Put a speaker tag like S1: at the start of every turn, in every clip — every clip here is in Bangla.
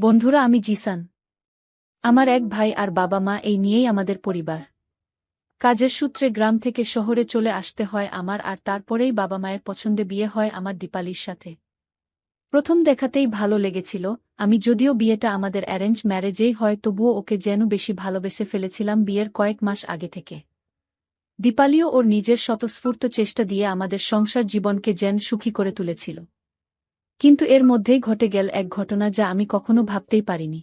S1: বন্ধুরা, আমি জিসান। আমার এক ভাই আর বাবা মা, এই নিয়েই আমাদের পরিবার। কাজের সূত্রে গ্রাম থেকে শহরে চলে আসতে হয় আমার, আর তারপরেই বাবা মায়ের পছন্দে বিয়ে হয় আমার দীপালির সাথে। প্রথম দেখাতেই ভালো লেগেছিল। আমি যদিও বিয়েটা আমাদের অ্যারেঞ্জ ম্যারেজেই হয়, তবুও ওকে যেন বেশি ভালোবেসে ফেলেছিলাম বিয়ের কয়েক মাস আগে থেকে। দীপালিও ওর নিজের স্বতঃস্ফূর্ত চেষ্টা দিয়ে আমাদের সংসার জীবনকে যেন সুখী করে তুলেছিল। কিন্তু এর মধ্যেই ঘটে গেল এক ঘটনা যা আমি কখনো ভাবতেই পারিনি।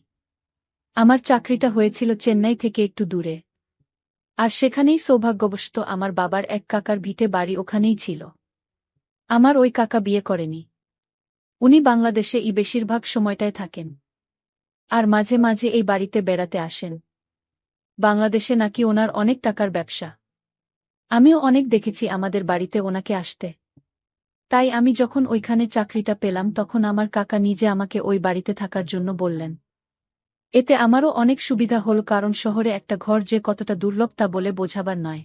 S1: আমার চাকরিটা হয়েছিল চেন্নাই থেকে একটু দূরে। আর সেখানেই সৌভাগ্যবশত আমার বাবার এক কাকার ভিটে বাড়ি ওখানেই ছিল। আমার ওই কাকা বিয়ে করেনি। উনি বাংলাদেশে বেশিরভাগ সময়টায় থাকেন, আর মাঝে মাঝে এই বাড়িতে বেড়াতে আসেন। বাংলাদেশে নাকি ওনার অনেক টাকার ব্যবসা। আমিও অনেক দেখেছি আমাদের বাড়িতে ওনাকে আসতে। তাই আমি যখন ওইখানে চাকরিটা পেলাম, তখন আমার কাকা নিজে আমাকে ওই বাড়িতে থাকার জন্য বললেন। এতে আমারও অনেক সুবিধা হল, কারণ শহরে একটা ঘর যে কতটা দুর্লভ তা বলে বোঝাবার নয়।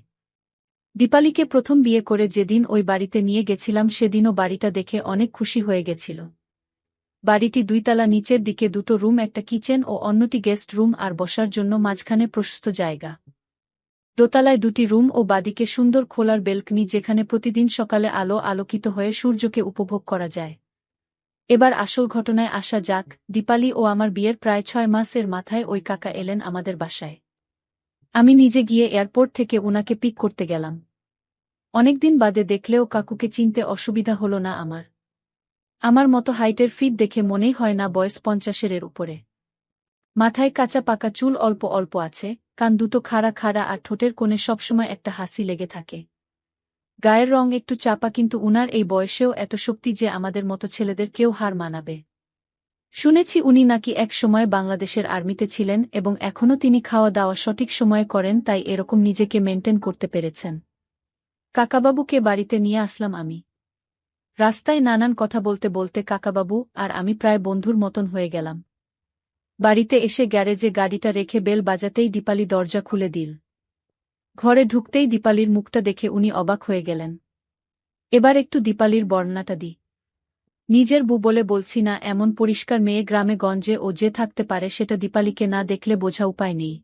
S1: দীপালিকে প্রথম বিয়ে করে যেদিন ওই বাড়িতে নিয়ে গেছিলাম, সেদিনও বাড়িটা দেখে অনেক খুশি হয়ে গেছিল। বাড়িটি দুইতলা, নিচের দিকে দুটো রুম, একটা কিচেন ও অন্যটি গেস্ট রুম, আর বসার জন্য মাঝখানে প্রশস্ত জায়গা। দোতলায় দুটি রুম ও বাদিকে সুন্দর খোলার বেলকনি, যেখানে প্রতিদিন সকালে আলো আলোকিত হয়ে সূর্যকে উপভোগ করা যায়। এবার আসল ঘটনায় আসা যাক। দীপালি ও আমার বিয়ের প্রায় 6 মাসের মাথায় ওই কাকা এলেন আমাদের বাসায়। আমি নিজে গিয়ে এয়ারপোর্ট থেকে উনাকে পিক করতে গেলাম। অনেকদিন বাদে দেখলেও কাকুকে চিনতে অসুবিধা হলো না আমার। আমার মতো হাইটের ফিট দেখে মনেই হয় না বয়স 50-এর উপরে। মাথায় কাঁচা পাকা চুল অল্প অল্প আছে, কান দুটো খাড়া খাড়া, আর ঠোঁটের কোণে সবসময় একটা হাসি লেগে থাকে। গায়ের রং একটু চাপা, কিন্তু উনার এই বয়সেও এত শক্তি যে আমাদের মতো ছেলেদের কেউ হার মানাবে। শুনেছি উনি নাকি এক সময় বাংলাদেশের আর্মিতে ছিলেন, এবং এখনও তিনি খাওয়া দাওয়া সঠিক সময়ে করেন, তাই এরকম নিজেকে মেনটেন করতে পেরেছেন। কাকাবাবুকে বাড়িতে নিয়ে আসলাম আমি। রাস্তায় নানান কথা বলতে বলতে কাকাবাবু আর আমি প্রায় বন্ধুর মতন হয়ে গেলাম। বাড়িতে এসে গ্যারেজে গাড়িটা রেখে বেল বাজাতেই দীপালি দরজা খুলে দিল। ঘরে ঢুকতেই দীপালির মুখটা দেখে উনি অবাক হয়ে গেলেন। এবার একটু দীপালির বর্ণনাটা দিই। নিজের বউ বলে বলছি না, এমন পরিষ্কার মেয়ে গ্রামে গঞ্জে ও যে থাকতে পারে সেটা দীপালিকে না দেখলে বোঝা উপায় নেই।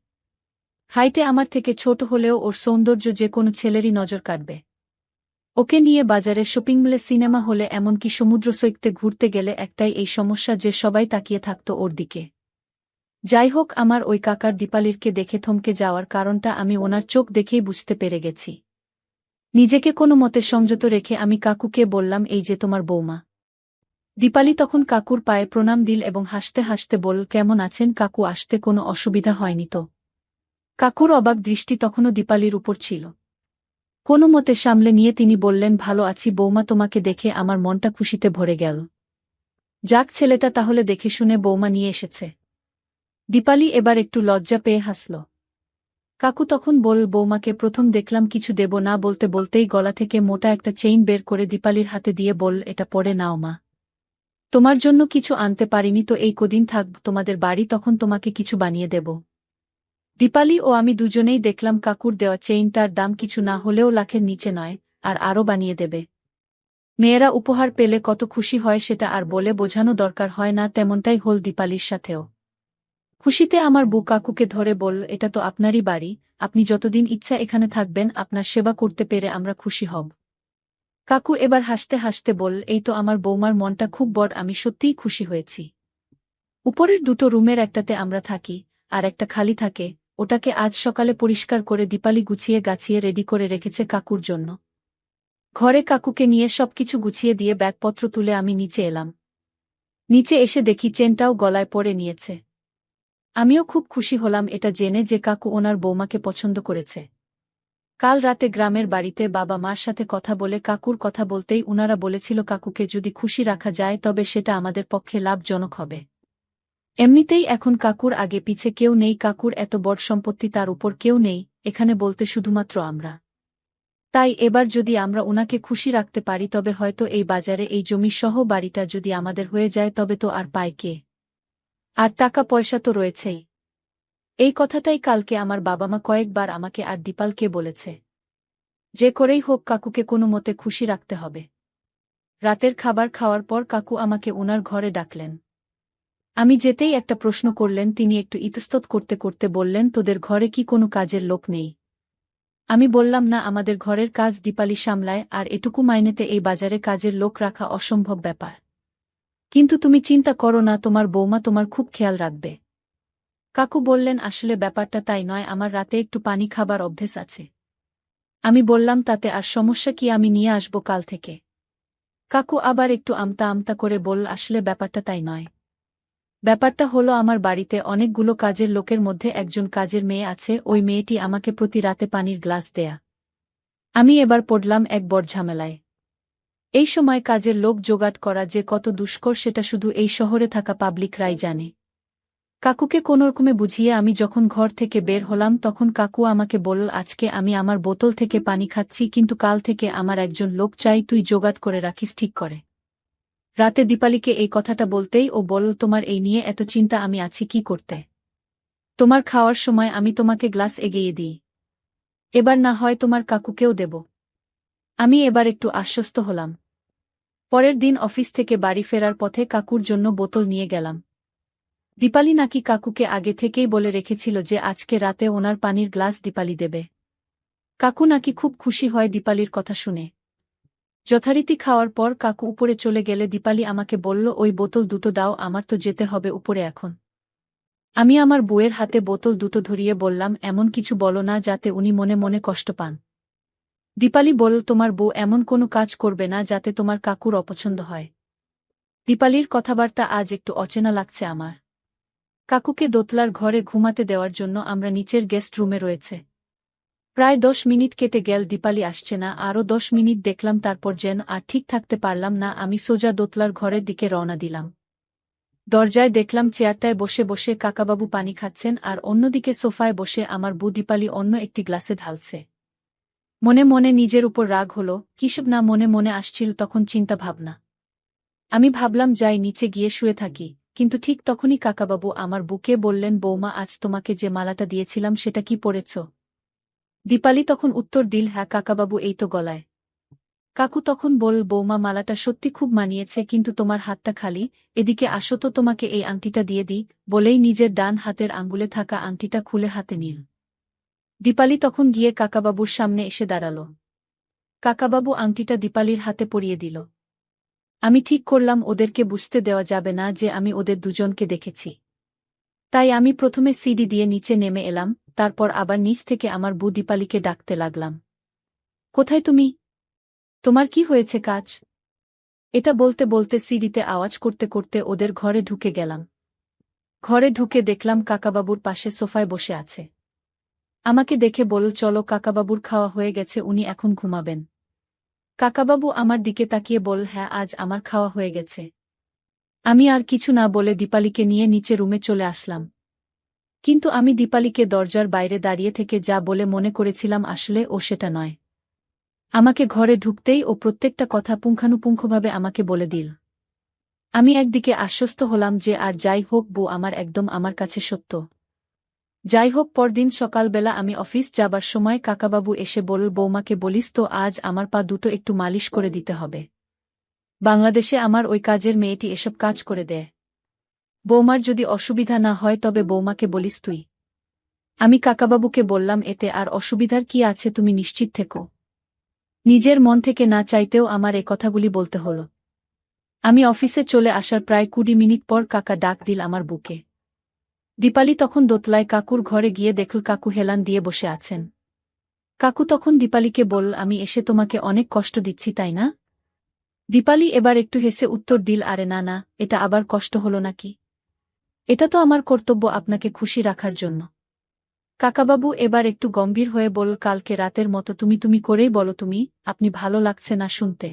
S1: হাইটে আমার থেকে ছোট হলেও ওর সৌন্দর্য যে কোনো ছেলেরই নজর কাটবে। ওকে নিয়ে বাজারে, শপিং মলে, সিনেমা হলে, এমনকি সমুদ্র সৈকতে ঘুরতে গেলে একটাই এই সমস্যা যে সবাই তাকিয়ে থাকত ওর দিকে। যাই হোক, আমার ওই কাকার দীপালিরকে দেখে থমকে যাওয়ার কারণটা আমি ওনার চোখ দেখেই বুঝতে পেরে গেছি। নিজেকে কোনো মতে সংযত রেখে আমি কাকুকে বললাম, এই যে তোমার বৌমা। দীপালি তখন কাকুর পায়ে প্রণাম দিল এবং হাসতে হাসতে বলল, কেমন আছেন কাকু, আসতে কোনো অসুবিধা হয়নি তো? কাকুর অবাক দৃষ্টি তখনও দীপালির উপর ছিল। কোনো মতে সামলে নিয়ে তিনি বললেন, ভালো আছি বৌমা, তোমাকে দেখে আমার মনটা খুশিতে ভরে গেল। যাক, ছেলেটা তাহলে দেখে শুনে বৌমা নিয়ে এসেছে। দীপালি এবার একটু লজ্জা পেয়ে হাসল। কাকু তখন বলল, বৌমাকে প্রথম দেখলাম কিছু দেব না বলতে বলতেই গলা থেকে মোটা একটা চেইন বের করে দীপালির হাতে দিয়ে বলল, এটা পরে নাও মা। তোমার জন্য কিছু আনতে পারিনি তো, এই কদিন থাকব তোমাদের বাড়ি, তখন তোমাকে কিছু বানিয়ে দেব। দীপালি ও আমি দুজনেই দেখলাম কাকুর দেওয়া চেইনটার দাম কিছু না হলেও লাখের নিচে নয়, আর আরও বানিয়ে দেবে। মেয়েরা উপহার পেলে কত খুশি হয় সেটা আর বলে বোঝানো দরকার হয় না, তেমনটাই হল দীপালির সাথেও। খুশিতে আমার বউ কাকুকে ধরে বলল, এটা তো আপনারই বাড়ি, আপনি যতদিন ইচ্ছা এখানে থাকবেন, আপনার সেবা করতে পেরে আমরা খুশি হব। কাকু এবার হাসতে হাসতে বলল, এই তো আমার বৌমার মনটা খুব বড়, আমি সত্যিই খুশি হয়েছি। উপরের দুটো রুমের একটাতে আমরা থাকি, আর একটা খালি থাকে, ওটাকে আজ সকালে পরিষ্কার করে দীপালি গুছিয়ে গাছিয়ে রেডি করে রেখেছে কাকুর জন্য। ঘরে কাকুকে নিয়ে সবকিছু গুছিয়ে দিয়ে ব্যাগপত্র তুলে আমি নিচে এলাম। নিচে এসে দেখি চেনটাও গলায় পরে নিয়েছে। আমিও খুব খুশি হলাম এটা জেনে যে কাকু ওনার বৌমাকে পছন্দ করেছে। কাল রাতে গ্রামের বাড়িতে বাবা মার সাথে কথা বলে কাকুর কথা বলতেই উনারা বলেছিল, কাকুকে যদি খুশি রাখা যায় তবে সেটা আমাদের পক্ষে লাভজনক হবে। এমনিতেই এখন কাকুর আগে পিছে কেউ নেই, কাকুর এত বড় সম্পত্তি তার উপর কেউ নেই এখানে বলতে শুধুমাত্র আমরা। তাই এবার যদি আমরা উনাকে খুশি রাখতে পারি তবে হয়তো এই বাজারে এই জমি সহ বাড়িটা যদি আমাদের হয়ে যায় তবে তো আর পায় কে। আর টাকা পয়সা তো রয়েছেই। এই কথাটাই কালকে আমার বাবা মা কয়েকবার আমাকে আর দীপালকে বলেছে। যে করেই হোক কাকুকে কোনো মতে খুশি রাখতে হবে। রাতের খাবার খাওয়ার পর কাকু আমাকে উনার ঘরে ডাকলেন। আমি যেতেই একটা প্রশ্ন করলেন, তিনি একটু ইতস্তত করতে করতে বললেন, তোদের ঘরে কি কোনো কাজের লোক নেই? আমি বললাম, না, আমাদের ঘরের কাজ দীপালি সামলায়, আর এটুকু মাইনেতে এই বাজারে কাজের লোক রাখা অসম্ভব ব্যাপার। কিন্তু তুমি চিন্তা করো না, তোমার বৌমা তোমার খুব খেয়াল রাখবে। কাকু বললেন, আসলে ব্যাপারটা তাই নয়, আমার রাতে একটু পানি খাবার অভ্যেস আছে। আমি বললাম, তাতে আর সমস্যা কি, আমি নিয়ে আসব কাল থেকে। কাকু আবার একটু আমতা আমতা করে বলল, আসলে ব্যাপারটা তাই নয়। ব্যাপারটা হলো, আমার বাড়িতে অনেকগুলো কাজের লোকের মধ্যে একজন কাজের মেয়ে আছে, ওই মেয়েটি আমাকে প্রতি রাতে পানির গ্লাস দেয়া। আমি এবার পড়লাম এক বড় ঝামেলায়। এই সময় কাজের লোক জোগাড় করা যে কত দুষ্কর সেটা শুধু এই শহরে থাকা পাবলিকরাই জানে। কাকুকে কোনোরকমে বুঝিয়ে আমি যখন ঘর থেকে বের হলাম, তখন কাকু আমাকে বলল, আজকে আমি আমার বোতল থেকে পানি খাচ্ছি, কিন্তু কাল থেকে আমার একজন লোক চাই, তুই জোগাড় করে রাখিস ঠিক করে। রাতে দীপালিকে এই কথাটা বলতেই ও বলল, তোমার এই নিয়ে এত চিন্তা, আমি আছি কি করতে। তোমার খাওয়ার সময় আমি তোমাকে গ্লাস এগিয়ে দিই। এবার না হয় তোমার কাকুকেও দেব। আমি এবার একটু আশ্বস্ত হলাম। পরের দিন অফিস থেকে বাড়ি ফেরার পথে কাকুর জন্য বোতল নিয়ে গেলাম। দীপালি নাকি কাকুকে আগে থেকেই বলে রেখেছিল যে আজকে রাতে ওনার পানির গ্লাস দীপালি দেবে। কাকু নাকি খুব খুশি হয় দীপালির কথা শুনে। যথারীতি খাওয়ার পর কাকু উপরে চলে গেলে দীপালি আমাকে বলল, ওই বোতল দুটো দাও, আমার তো যেতে হবে উপরে এখন। আমি আমার বউয়ের হাতে বোতল দুটো ধরিয়ে বললাম, এমন কিছু বলো না যাতে উনি মনে মনে কষ্ট পান। দীপালি বলল, তোমার বউ এমন কোনো কাজ করবে না যাতে তোমার কাকুর অপছন্দ হয়। দীপালির কথাবার্তা আজ একটু অচেনা লাগছে আমার। কাকুকে দোতলার ঘরে ঘুমাতে দেওয়ার জন্য আমরা নিচের গেস্ট রুমে রয়েছে। প্রায় 10 মিনিট কেটে গেল, দীপালি আসছে না, আরও 10 মিনিট দেখলাম, তারপর যেন আর ঠিক থাকতে পারলাম না, আমি সোজা দোতলার ঘরের দিকে রওনা দিলাম। দরজায় দেখলাম চেয়ারটায় বসে বসে কাকাবাবু পানি খাচ্ছেন, আর অন্যদিকে সোফায় বসে আমার বউ দীপালি অন্য একটি গ্লাসে ঢালছে। মনে মনে নিজের উপর রাগ হলো, কিসব না মনে মনে আসছিল তখন চিন্তা ভাবনা। আমি ভাবলাম যাই নিচে গিয়ে শুয়ে থাকি, কিন্তু ঠিক তখনই কাকাবাবু আমার বুকে বললেন, বৌমা, আজ তোমাকে যে মালাটা দিয়েছিলাম সেটা কি পরেছ? দীপালি তখন উত্তর দিল, হ্যাঁ কাকাবাবু, এই তো গলায়। কাকু তখন বল, বৌমা, মালাটা সত্যি খুব মানিয়েছে, কিন্তু তোমার হাতটা খালি, এদিকে আসো তো তোমাকে এই আংটিটা দিয়ে দিই, বলেই নিজের ডান হাতের আঙ্গুলে থাকা আংটিটা খুলে হাতে নিল। দীপালি তখন গিয়ে কাকাবাবুর সামনে এসে দাঁড়াল। কাকাবাবু আংটিটা দীপালির হাতে পরিয়ে দিল। আমি ঠিক করলাম ওদেরকে বুঝতে দেওয়া যাবে না যে আমি ওদের দুজনকে দেখেছি। তাই আমি প্রথমে সিঁড়ি দিয়ে নিচে নেমে এলাম, তারপর আবার নিচ থেকে আমার বউ দীপালিকে ডাকতে লাগলাম। কোথায় তুমি? তোমার কি হয়েছে কাজ? এটা বলতে বলতে সিঁড়িতে আওয়াজ করতে করতে ওদের ঘরে ঢুকে গেলাম। ঘরে ঢুকে দেখলাম কাকাবাবুর পাশে সোফায় বসে আছে। আমাকে দেখে বলল, চলো, কাকাবাবুর খাওয়া হয়ে গেছে, উনি এখন ঘুমাবেন। কাকাবাবু আমার দিকে তাকিয়ে বলল, হ্যাঁ, আজ আমার খাওয়া হয়ে গেছে। আমি আর কিছু না বলে দীপালিকে নিয়ে নিচে রুমে চলে আসলাম। কিন্তু আমি দীপালিকে দরজার বাইরে দাঁড়িয়ে থেকে যা বলে মনে করেছিলাম, আসলে ও সেটা নয়। আমাকে ঘরে ঢুকতেই ও প্রত্যেকটা কথা পুঙ্খানুপুঙ্খভাবে আমাকে বলে দিল। আমি একদিকে আশ্বস্ত হলাম যে আর যাই হোক, বউ আমার একদম আমার কাছে সত্য। যাই হোক, পরদিন সকালবেলা আমি অফিস যাবার সময় কাকাবাবু এসে বলল, বৌমাকে বলিস তো আজ আমার পা দুটো একটু মালিশ করে দিতে হবে। বাংলাদেশে আমার ওই কাজের মেয়েটি এসব কাজ করে দেয়। বৌমার যদি অসুবিধা না হয় তবে বৌমাকে বলিস তুই। আমি কাকাবাবুকে বললাম, এতে আর অসুবিধার কি আছে, তুমি নিশ্চিত থেকো। নিজের মন থেকে না চাইতেও আমার এ কথাগুলি বলতে হলো। আমি অফিসে চলে আসার প্রায় 20 মিনিট পর কাকা ডাক দিল আমার বুকে। দীপালি তখন দোতলায় কাকুর ঘরে গিয়ে দেখল কাকু হেলান দিয়ে বসে আছেন। কাকু তখন দীপালিকে বলল, আমি এসে তোমাকে অনেক কষ্ট দিচ্ছি তাই না? দীপালি এবার একটু হেসে উত্তর দিল, আরে না না, এটা আবার কষ্ট হলো নাকি? এটা তো আমার কর্তব্য আপনাকে খুশি রাখার জন্য। কাকাবাবু এবার একটু গম্ভীর হয়ে বলল, কালকে রাতের মতো তুমি তুমি করেই বলো, তুমি, আপনি ভালো লাগছে না শুনতে।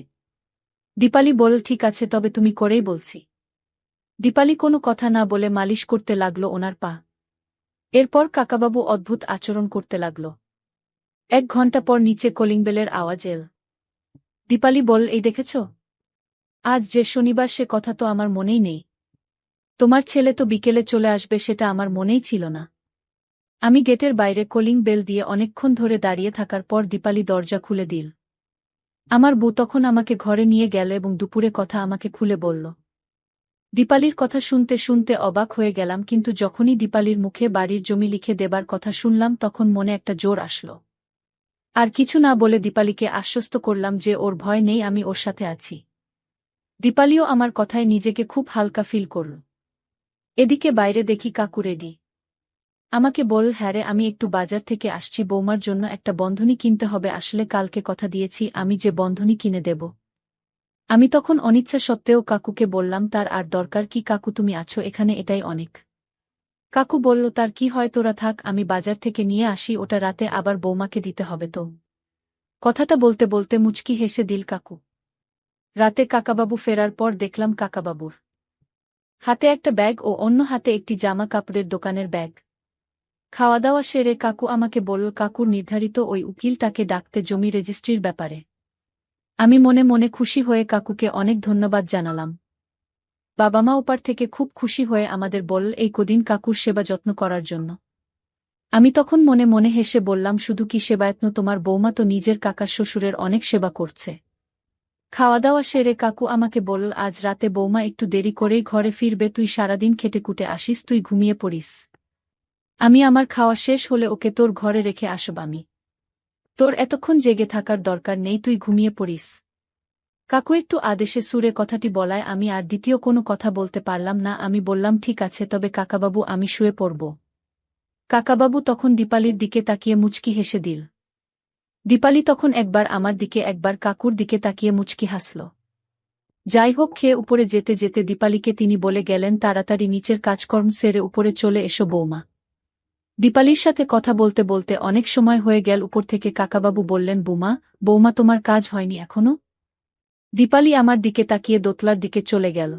S1: দীপালি বলল, ঠিক আছে, তবে তুমি করেই বলছি। দীপালি কোনো কথা না বলে মালিশ করতে লাগল ওনার পা। এরপর কাকাবাবু অদ্ভুত আচরণ করতে লাগল। 1 ঘণ্টা পর নিচে কলিং বেলের আওয়াজ এল। দীপালি বলল, এই দেখেছ? আজ যে শনিবার সে কথা তো আমার মনেই নেই। তোমার ছেলে তো বিকেলে চলে আসবে সেটা আমার মনেই ছিল না। আমি গেটের বাইরে কলিং বেল দিয়ে অনেকক্ষণ ধরে দাঁড়িয়ে থাকার পর দীপালি দরজা খুলে দিল। আমার বউ তখন আমাকে ঘরে নিয়ে গেল এবং দুপুরে কথা আমাকে খুলে বলল। দীপালির কথা শুনতে শুনতে অবাক হয়ে গেলাম, কিন্তু যখনই দীপালির মুখে বাড়ির জমি লিখে দেবার কথা শুনলাম তখন মনে একটা জোর আসলো। আর কিছু না বলে দীপালিকে আশ্বস্ত করলাম যে ওর ভয় নেই, আমি ওর সাথে আছি। দীপালিও আমার কথায় নিজেকে খুব হালকা ফিল করল। এদিকে বাইরে দেখি কাকু রেডি। আমাকে বল, হ্যাঁ রে, আমি একটু বাজার থেকে আসছি, বৌমার জন্য একটা বন্ধনী কিনতে হবে, আসলে কালকে কথা দিয়েছি আমি যে বন্ধনী কিনে দেব। আমি তখন অনিচ্ছা সত্ত্বেও কাকুকে বললাম, তার আর দরকার কি কাকু, তুমি আছো এখানে এটাই অনেক। কাকু বলল, তার কি হয়, তোরা থাক, আমি বাজার থেকে নিয়ে আসি, ওটা রাতে আবার বৌমাকে দিতে হবে তো। কথাটা বলতে বলতে মুচকি হেসে দিল কাকু। রাতে কাকাবাবু ফেরার পর দেখলাম কাকাবাবুর হাতে একটা ব্যাগ ও অন্য হাতে একটি জামা কাপড়ের দোকানের ব্যাগ। খাওয়া দাওয়া সেরে কাকু আমাকে বলল কাকুর নির্ধারিত ওই উকিল তাকে ডাকতে জমি রেজিস্ট্রির ব্যাপারে। আমি মনে মনে খুশি হয়ে কাকুকে অনেক ধন্যবাদ জানালাম। বাবা মা ওপার থেকে খুব খুশি হয়ে আমাদের বলল এই কদিন কাকুর সেবা যত্ন করার জন্য। আমি তখন মনে মনে হেসে বললাম, শুধু কি সেবায়ত্ন, তোমার বৌমা তো নিজের কাকা শ্বশুরের অনেক সেবা করছে। খাওয়া দাওয়া সেরে কাকু আমাকে বলল, আজ রাতে বৌমা একটু দেরি করেই ঘরে ফিরবে, তুই সারাদিন খেটে কুটে আসিস, তুই ঘুমিয়ে পড়িস। আমি আমার খাওয়া শেষ হলে ওকে তোর ঘরে রেখে আসব আমি। তোর এতক্ষণ জেগে থাকার দরকার নেই, তুই ঘুমিয়ে পড়িস। কাকু একটু আদেশে সুরে কথাটি বলায় আমি আর দ্বিতীয় কোনো কথা বলতে পারলাম না। আমি বললাম, ঠিক আছে তবে কাকাবাবু, আমি শুয়ে পড়ব। কাকাবাবু তখন দীপালির দিকে তাকিয়ে মুচকি হেসে দিল। দীপালি তখন একবার আমার দিকে একবার কাকুর দিকে তাকিয়ে মুচকি হাসল। যাই হোক, খেয়ে উপরে যেতে যেতে দীপালিকে তিনি বলে গেলেন, তাড়াতাড়ি নিচের কাজকর্ম সেরে উপরে চলে এসো বৌমা। দীপালির সাথে কথা বলতে বলতে অনেক সময় হয়ে গেল। উপর থেকে কাকাবাবু বললেন, বৌমা তোমার কাজ হয়নি এখনো? দীপালি আমার দিকে তাকিয়ে দোতলার দিকে চলে গেল।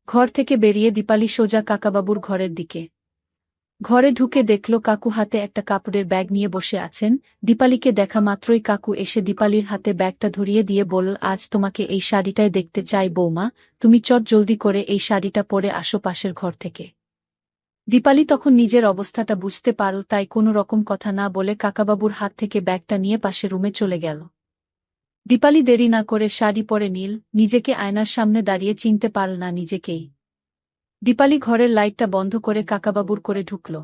S1: ঘর থেকে বেরিয়ে দীপালি সোজা কাকাবাবুর ঘরের দিকে। ঘরে ঢুকে দেখল কাকু হাতে একটা কাপড়ের ব্যাগ নিয়ে বসে আছেন। দীপালিকে দেখা মাত্রই কাকু এসে দীপালির হাতে ব্যাগটা ধরিয়ে দিয়ে বলল, আজ তোমাকে এই শাড়িটায় দেখতে চাই বৌমা, তুমি চট জলদি করে এই শাড়িটা পরে আসো পাশের ঘর থেকে। দীপালি তখন নিজের অবস্থাটা বুঝতে পারল, তাই কোনো রকম কথা না বলে কাকাবাবুর হাত থেকে ব্যাগটা নিয়ে পাশের রুমে চলে গেল। দীপালি দেরি না করে শাড়ি পরে নিল, নিজেকে আয়নার সামনে দাঁড়িয়ে চিনতে পারল না নিজেকেই। দীপালি ঘরের লাইটটা বন্ধ করে কাকাবাবুর করে ঢুকল।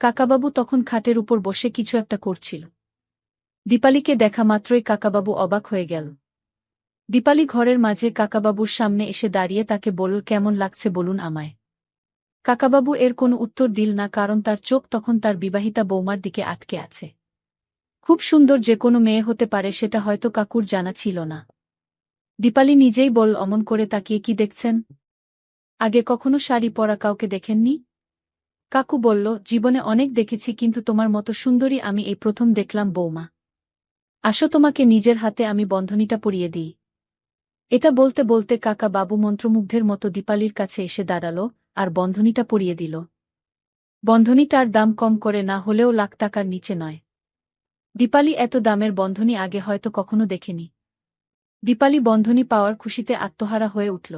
S1: কাকাবাবু তখন খাটের উপর বসে কিছু একটা করছিল। দীপালিকে দেখা মাত্রই কাকাবাবু অবাক হয়ে গেল। দীপালি ঘরের মাঝে কাকাবাবুর সামনে এসে দাঁড়িয়ে তাকে বলল, কেমন লাগছে বলুন আমায়। কাকাবাবু এর কোনো উত্তর দিল না, কারণ তার চোখ তখন তার বিবাহিতা বৌমার দিকে আটকে আছে। খুব সুন্দর যে কোনো মেয়ে হতে পারে সেটা হয়তো কাকুর জানা ছিল না। দীপালি নিজেই বলল, অমন করে তাকিয়ে কি দেখছেন? আগে কখনো শাড়ি পরা কাউকে দেখেননি? কাকু বলল, জীবনে অনেক দেখেছি, কিন্তু তোমার মতো সুন্দরী আমি এই প্রথম দেখলাম বৌমা। আসো, তোমাকে নিজের হাতে আমি বন্ধনীটা পরিয়ে দিই। এটা বলতে বলতে কাকা বাবু মন্ত্রমুগ্ধের মতো দীপালির কাছে এসে দাঁড়াল আর বন্ধনীটা পরিয়ে দিল। বন্ধনীটার দাম কম করে না হলেও লাখ টাকার নিচে নয়। দীপালি এত দামের বন্ধনী আগে হয়তো কখনো দেখেনি। দীপালি বন্ধনী পাওয়ার খুশিতে আত্মহারা হয়ে উঠল।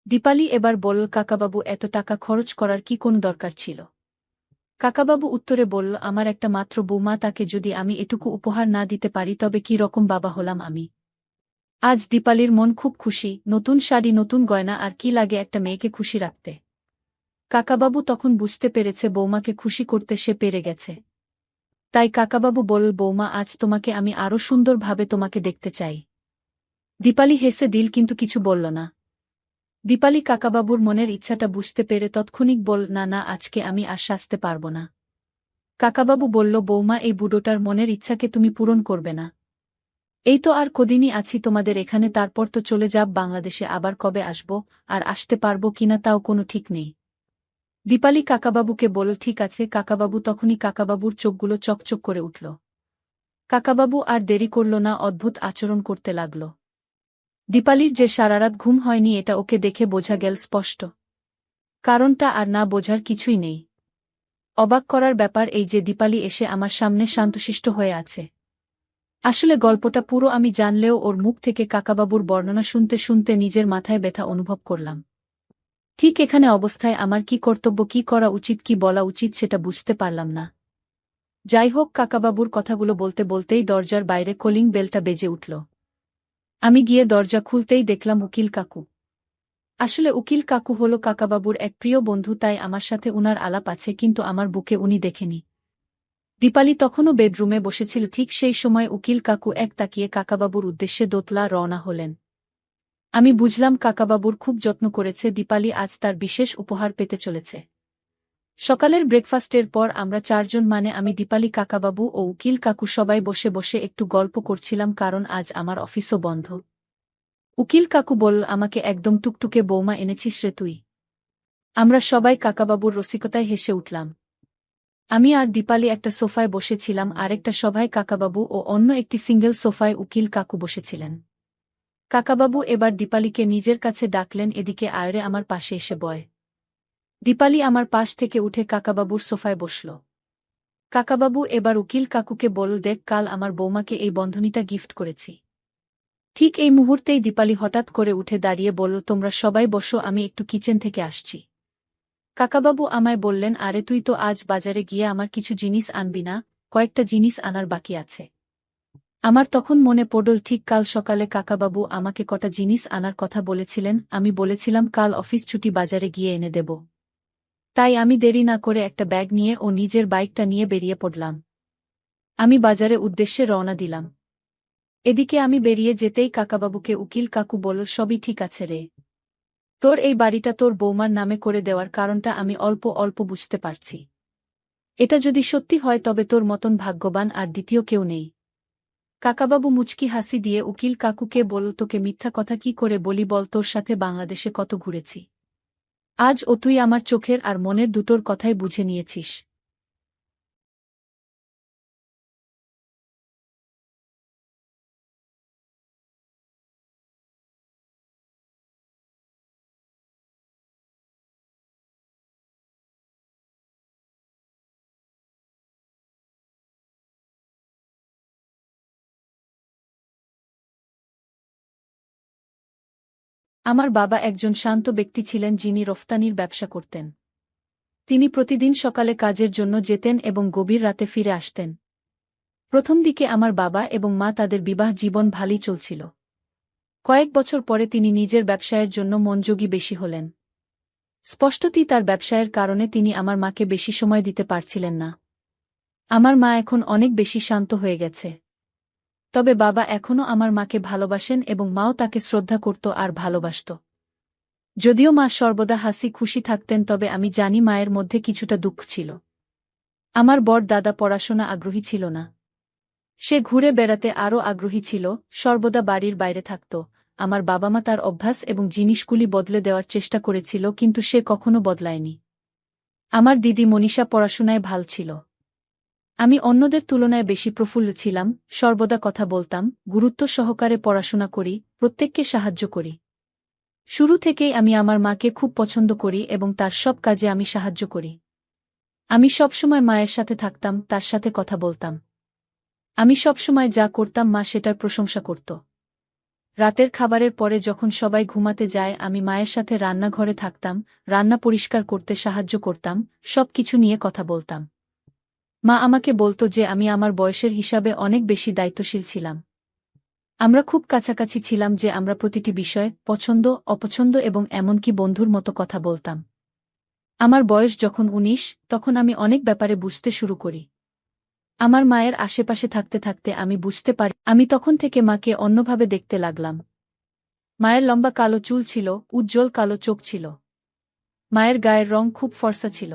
S1: দীপালি এবার বলল, কাকাবাবু এত টাকা খরচ করার কি কোন দরকার ছিল? কাকাবাবু উত্তরে বলল, আমার একটা মাত্র বৌমা, তাকে যদি আমি এটুকু উপহার না দিতে পারি তবে কি রকম বাবা হলাম আমি। আজ দীপালির মন খুব খুশি, নতুন শাড়ি, নতুন গয়না, আর কি লাগে একটা মেয়েকে খুশি রাখতে। কাকাবাবু তখন বুঝতে পেরেছে বৌমাকে খুশি করতে সে পেরে গেছে। তাই কাকাবাবু বলল, বৌমা আজ তোমাকে আমি আরো সুন্দরভাবে তোমাকে দেখতে চাই। দীপালি হেসে দিল, কিন্তু কিছু বলল না। দীপালি কাকাবাবুর মনের ইচ্ছাটা বুঝতে পেরে তৎক্ষণিক বলল, না না, আজকে আমি আর সাজতে পারব না। কাকাবাবু বলল, বৌমা এই বুড়োটার মনের ইচ্ছাকে তুমি পূরণ করবে না। এই তো আর কদিনই আছি তোমাদের এখানে, তারপর তো চলে যাব বাংলাদেশে, আবার কবে আসব আর আসতে পারব কিনা তাও কোনো ঠিক নেই। দীপালি কাকাবাবুকে বলল, ঠিক আছে। কাকাবাবু তখনই কাকাবাবুর চোখগুলো চকচক করে উঠল। কাকাবাবু আর দেরি করল না, অদ্ভুত আচরণ করতে লাগল। দীপালির যে সারারাত ঘুম হয়নি এটা ওকে দেখে বোঝা গেল স্পষ্ট। কারণটা আর না বোঝার কিছুই নেই। অবাক করার ব্যাপার এই যে দীপালি এসে আমার সামনে শান্তশিষ্ট হয়ে আছে। আসলে গল্পটা পুরো আমি জানলেও ওর মুখ থেকে কাকাবাবুর বর্ণনা শুনতে শুনতে নিজের মাথায় ব্যথা অনুভব করলাম। ঠিক এখানে অবস্থায় আমার কি কর্তব্য, কি করা উচিত, কি বলা উচিত সেটা বুঝতে পারলাম না। যাই হোক, কাকাবাবুর কথাগুলো বলতে বলতেই দরজার বাইরে কলিং বেলটা বেজে উঠল। আমি গিয়ে দরজা খুলতেই দেখলাম উকিল কাকু। আসলে উকিল কাকু হল কাকাবাবুর এক প্রিয় বন্ধু, তাই আমার সাথে উনার আলাপ আছে, কিন্তু আমার বুকে উনি দেখেনি। দীপালি তখনও বেডরুমে বসেছিল। ঠিক সেই সময় উকিল কাকু এক তাকিয়ে কাকাবাবুর উদ্দেশ্যে দোতলা রওনা হলেন। আমি বুঝলাম কাকাবাবুর খুব যত্ন করেছে দীপালি, আজ তার বিশেষ উপহার পেতে চলেছে। সকালের ব্রেকফাস্টের পর আমরা চারজন, মানে আমি, দীপালি, কাকাবাবু ও উকিল কাকু সবাই বসে বসে একটু গল্প করছিলাম, কারণ আজ আমার অফিসও বন্ধ। উকিল কাকু বলল, আমাকে একদম টুকটুকে বৌমা এনেছিস রে তুই। আমরা সবাই কাকাবাবুর রসিকতায় হেসে উঠলাম। আমি আর দীপালি একটা সোফায় বসেছিলাম, আরেকটা সভায় কাকাবাবু ও অন্য একটি সিঙ্গেল সোফায় উকিল কাকু বসেছিলেন। কাকাবাবু এবার দীপালিকে নিজের কাছে ডাকলেন, এদিকে আয়রে, আমার পাশে এসে বয়। দীপালি আমার পাশ থেকে উঠে কাকাবাবুর সোফায় বসল। কাকাবাবু এবার উকিল কাকুকে বলল, দেখ, কাল আমার বৌমাকে এই বন্ধনীটা গিফট করেছি। ঠিক এই মুহূর্তেই দীপালি হঠাৎ করে উঠে দাঁড়িয়ে বলল, তোমরা সবাই বসো, আমি একটু কিচেন থেকে আসছি। কাকাবাবু আমায় বললেন, আরে তুই তো আজ বাজারে গিয়ে আমার কিছু জিনিস আনবি না? কয়েকটা জিনিস আনার বাকি আছে। আমার তখন মনে পড়ল, ঠিক কাল সকালে কাকাবাবু আমাকে কটা জিনিস আনার কথা বলেছিলেন। আমি বলেছিলাম কাল অফিস ছুটি বাজারে গিয়ে এনে দেব। তাই আমি দেরি না করে একটা ব্যাগ নিয়ে ও নিজের বাইকটা নিয়ে বেরিয়ে পড়লাম। আমি বাজারে উদ্দেশ্যে রওনা দিলাম। এদিকে আমি বেরিয়ে যেতেই কাকাবাবুকে উকিল কাকু বলল, সবই ঠিক আছে রে। তোর এই বাড়িটা তোর বৌমার নামে করে দেওয়ার কারণটা আমি অল্প অল্প বুঝতে পারছি। এটা যদি সত্যি হয় তবে তোর মতন ভাগ্যবান আর দ্বিতীয় কেউ নেই। কাকাবাবু মুচকি হাসি দিয়ে উকিল কাকুকে বলল, তোকে মিথ্যা কথা কি করে বলি বল, তোর সাথে বাংলাদেশে কত ঘুরেছি। আজ ও তুই আমার চোখের আর মনের দুটোর কথাই বুঝে নিয়েছিস। আমার বাবা একজন শান্ত ব্যক্তি ছিলেন, যিনি রফতানির ব্যবসা করতেন। তিনি প্রতিদিন সকালে কাজের জন্য যেতেন এবং গভীর রাতে ফিরে আসতেন। প্রথম দিকে আমার বাবা এবং মা তাদের বিবাহ জীবন ভালোই চলছিল। কয়েক বছর পরে তিনি নিজের ব্যবসায়ের জন্য মনোযোগী বেশি হলেন। স্পষ্টতই তার ব্যবসায়ের কারণে তিনি আমার মাকে বেশি সময় দিতে পারছিলেন না। আমার মা এখন অনেক বেশি শান্ত হয়ে গেছে। তবে বাবা এখনও আমার মাকে ভালোবাসেন এবং মাও তাকে শ্রদ্ধা করত আর ভালোবাসত। যদিও মা সর্বদা হাসি খুশি থাকতেন, তবে আমি জানি মায়ের মধ্যে কিছুটা দুঃখ ছিল। আমার বড় দাদা পড়াশোনা আগ্রহী ছিল না। সে ঘুরে বেড়াতে আরও আগ্রহী ছিল, সর্বদা বাড়ির বাইরে থাকত। আমার বাবা মা তার অভ্যাস এবং জিনিসগুলি বদলে দেওয়ার চেষ্টা করেছিল, কিন্তু সে কখনো বদলায়নি। আমার দিদি মনীষা পড়াশোনায় ভাল ছিল। আমি অন্যদের তুলনায় বেশি প্রফুল্ল ছিলাম, সর্বদা কথা বলতাম, গুরুত্ব সহকারে পড়াশোনা করি, প্রত্যেককে সাহায্য করি। শুরু থেকেই আমি আমার মাকে খুব পছন্দ করি এবং তার সব কাজে আমি সাহায্য করি। আমি সবসময় মায়ের সাথে থাকতাম, তার সাথে কথা বলতাম। আমি সবসময় যা করতাম মা সেটার প্রশংসা করত। রাতের খাবারের পরে যখন সবাই ঘুমাতে যায় আমি মায়ের সাথে রান্নাঘরে থাকতাম, রান্না পরিষ্কার করতে সাহায্য করতাম, সব কিছু নিয়ে কথা বলতাম। মা আমাকে বলতো যে আমি আমার বয়সের হিসাবে অনেক বেশি দায়িত্বশীল ছিলাম। আমরা খুব কাছাকাছি ছিলাম যে আমরা প্রতিটি বিষয়, পছন্দ, অপছন্দ এবং এমনকি বন্ধুর মতো কথা বলতাম। আমার বয়স যখন ১৯, তখন আমি অনেক ব্যাপারে বুঝতে শুরু করি। আমার মায়ের আশেপাশে থাকতে থাকতে আমি বুঝতে পারি, আমি তখন থেকে মাকে অন্যভাবে দেখতে লাগলাম। মায়ের লম্বা কালো চুল ছিল, উজ্জ্বল কালো চোখ ছিল। মায়ের গায়ের রং খুব ফর্সা ছিল।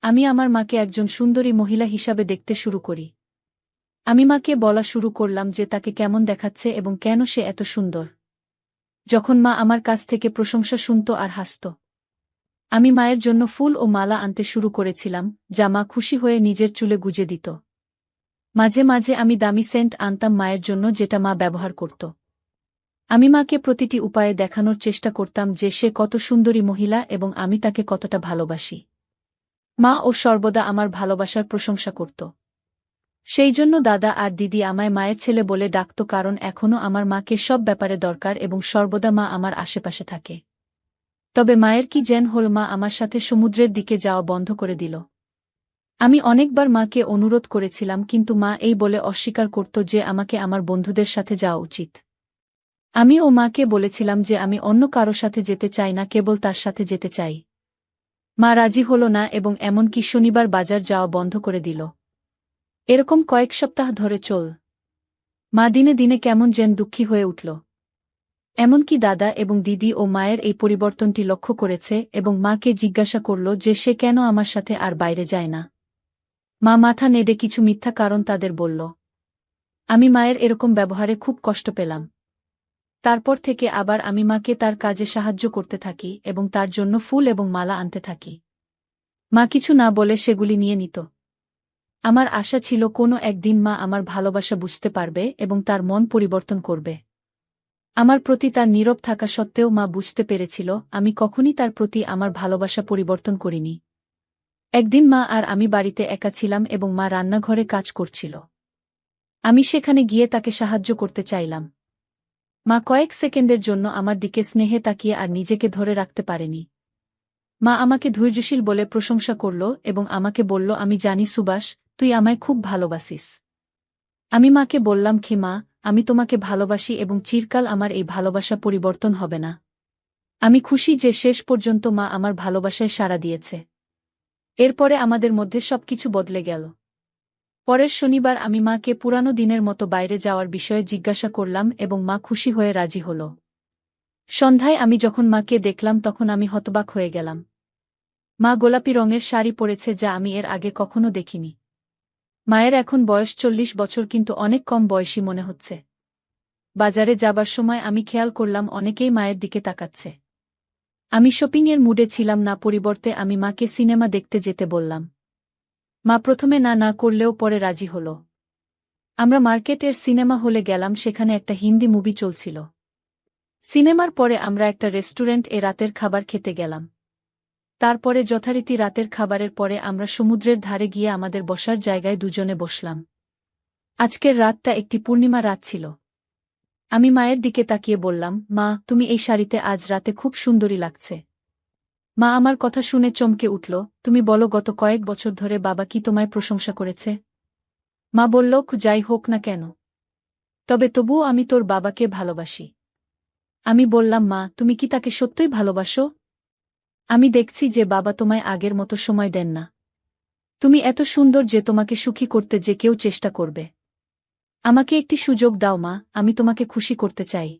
S1: আমি আমার মাকে একজন সুন্দরী মহিলা হিসাবে দেখতে শুরু করি। আমি মাকে বলা শুরু করলাম যে তাকে কেমন দেখাচ্ছে এবং কেন সে এত সুন্দর। যখন মা আমার কাছ থেকে প্রশংসা শুনত আর হাসত, আমি মায়ের জন্য ফুল ও মালা আনতে শুরু করেছিলাম, যা মা খুশি হয়ে নিজের চুলে গুজে দিত। মাঝে মাঝে আমি দামি সেন্ট আনতাম মায়ের জন্য, যেটা মা ব্যবহার করত। আমি মাকে প্রতিটি উপায়ে দেখানোর চেষ্টা করতাম যে সে কত সুন্দরী মহিলা এবং আমি তাকে কতটা ভালোবাসি। মা ও সর্বদা আমার ভালোবাসার প্রশংসা করত। সেই জন্য দাদা আর দিদি আমায় মায়ের ছেলে বলে ডাকত, কারণ এখনও আমার মাকে সব ব্যাপারে দরকার এবং সর্বদা মা আমার আশেপাশে থাকে। তবে মায়ের কি যেন হল, মা আমার সাথে সমুদ্রের দিকে যাওয়া বন্ধ করে দিল। আমি অনেকবার মাকে অনুরোধ করেছিলাম, কিন্তু মা এই বলে অস্বীকার করত যে আমাকে আমার বন্ধুদের সাথে যাওয়া উচিত। আমি ও মাকে বলেছিলাম যে আমি অন্য কারো সাথে যেতে চাই না, কেবল তার সাথে যেতে চাই। মা রাজি হল না এবং এমনকি শনিবার বাজার যাওয়া বন্ধ করে দিল। এরকম কয়েক সপ্তাহ ধরে চল। মা দিনে দিনে কেমন যেন দুঃখী হয়ে উঠল। এমনকি দাদা এবং দিদি ও মায়ের এই পরিবর্তনটি লক্ষ্য করেছে এবং মাকে জিজ্ঞাসা করল যে সে কেন আমার সাথে আর বাইরে যায় না। মা মাথা নেড়ে কিছু মিথ্যা কারণ তাদের বলল। আমি মায়ের এরকম ব্যবহারে খুব কষ্ট পেলাম। তারপর থেকে আবার আমি মাকে তার কাজে সাহায্য করতে থাকি এবং তার জন্য ফুল এবং মালা আনতে থাকি। মা কিছু না বলে সেগুলি নিয়ে নিত। আমার আশা ছিল কোনো একদিন মা আমার ভালোবাসা বুঝতে পারবে এবং তার মন পরিবর্তন করবে। আমার প্রতি তার নীরব থাকা সত্ত্বেও মা বুঝতে পেরেছিল আমি কখনই তার প্রতি আমার ভালোবাসা পরিবর্তন করিনি। একদিন মা আর আমি বাড়িতে একা ছিলাম এবং মা রান্নাঘরে কাজ করছিল। আমি সেখানে গিয়ে তাকে সাহায্য করতে চাইলাম। মা কয়েক সেকেন্ডের জন্য আমার দিকে স্নেহে তাকিয়ে আর নিজেকে ধরে রাখতে পারেনি। মা আমাকে ধৈর্যশীল বলে প্রশংসা করল এবং আমাকে বলল, আমি জানি সুবাস, তুই আমায় খুব ভালোবাসিস। আমি মাকে বললাম, কি মা, আমি তোমাকে ভালোবাসি এবং চিরকাল আমার এই ভালোবাসা পরিবর্তন হবে না। আমি খুশি যে শেষ পর্যন্ত মা আমার ভালোবাসায় সাড়া দিয়েছে। এরপরে আমাদের মধ্যে সবকিছু বদলে গেল। পরের শনিবার আমি মাকে পুরানো দিনের মতো বাইরে যাওয়ার বিষয়ে জিজ্ঞাসা করলাম এবং মা খুশি হয়ে রাজি হল। সন্ধ্যায় আমি যখন মাকে দেখলাম তখন আমি হতবাক হয়ে গেলাম। মা গোলাপি রঙের শাড়ি পরেছে যা আমি এর আগে কখনো দেখিনি। মায়ের এখন বয়স 40 বছর, কিন্তু অনেক কম বয়সী মনে হচ্ছে। বাজারে যাবার সময় আমি খেয়াল করলাম অনেকেই মায়ের দিকে তাকাচ্ছে। আমি শপিংয়ের মুডে ছিলাম না, পরিবর্তে আমি মাকে সিনেমা দেখতে যেতে বললাম। মা প্রথমে না না করলেও পরে রাজি হল। আমরা মার্কেটের সিনেমা হলে গেলাম, সেখানে একটা হিন্দি মুভি চলছিল। সিনেমার পরে আমরা একটা রেস্টুরেন্টে রাতের খাবার খেতে গেলাম। তারপরে যথারীতি রাতের খাবারের পরে আমরা সমুদ্রের ধারে গিয়ে আমাদের বসার জায়গায় দুজনে বসলাম। আজকের রাতটা একটি পূর্ণিমা রাত ছিল। আমি মায়ের দিকে তাকিয়ে বললাম, মা, তুমি এই শাড়িতে আজ রাতে খুব সুন্দরী লাগছে। মা আমার কথা শুনে চমকে উঠল। তুমি বলো, গত কয়েক বছর ধরে বাবা কি তোমায় প্রশংসা করেছে? মা বলল, যাই হোক না কেন, তবে তবুও আমি তোর বাবাকে ভালোবাসি। আমি বললাম, মা, তুমি কি তাকে সত্যই ভালোবাসো? আমি দেখছি যে বাবা তোমায় আগের মতো সময় দেন না। তুমি এত সুন্দর যে তোমাকে সুখী করতে যে কেউ চেষ্টা করবে। আমাকে একটি সুযোগ দাও মা, আমি তোমাকে খুশি করতে চাই।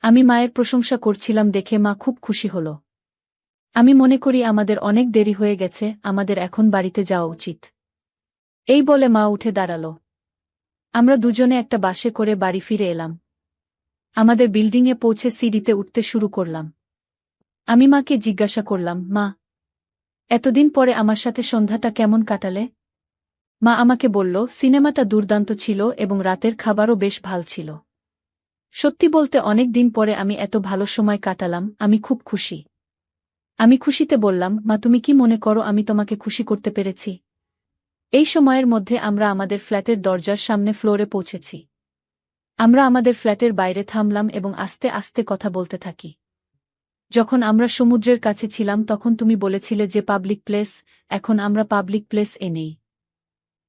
S1: আমি মায়ের প্রশংসা করছিলাম দেখে মা খুব খুশি হল। আমি মনে করি আমাদের অনেক দেরি হয়ে গেছে, আমাদের এখন বাড়িতে যাওয়া উচিত। এই বলে মা উঠে দাঁড়াল। আমরা দুজনে একটা বাসে করে বাড়ি ফিরে এলাম। আমাদের বিল্ডিংয়ে পৌঁছে সিঁড়িতে উঠতে শুরু করলাম। আমি মাকে জিজ্ঞাসা করলাম, মা, এতদিন পরে আমার সাথে সন্ধ্যাটা কেমন কাটালে? মা আমাকে বলল, সিনেমাটা দুর্দান্ত ছিল এবং রাতের খাবারও বেশ ভাল ছিল। সত্যি বলতে অনেক দিন পরে আমি এত ভালো সময় কাটালাম, আমি খুব খুশি। আমি খুশিতে বললাম, মা, তুমি কি মনে করো আমি তোমাকে খুশি করতে পেরেছি? এই সময়ের মধ্যে আমরা আমাদের ফ্ল্যাটের দরজার সামনে ফ্লোরে পৌঁছেছি। আমরা আমাদের ফ্ল্যাটের বাইরে থামলাম এবং আস্তে আস্তে কথা বলতে থাকি। যখন আমরা সমুদ্রের কাছে ছিলাম তখন তুমি বলেছিলে যে পাবলিক প্লেস, এখন আমরা পাবলিক প্লেস এ নেই।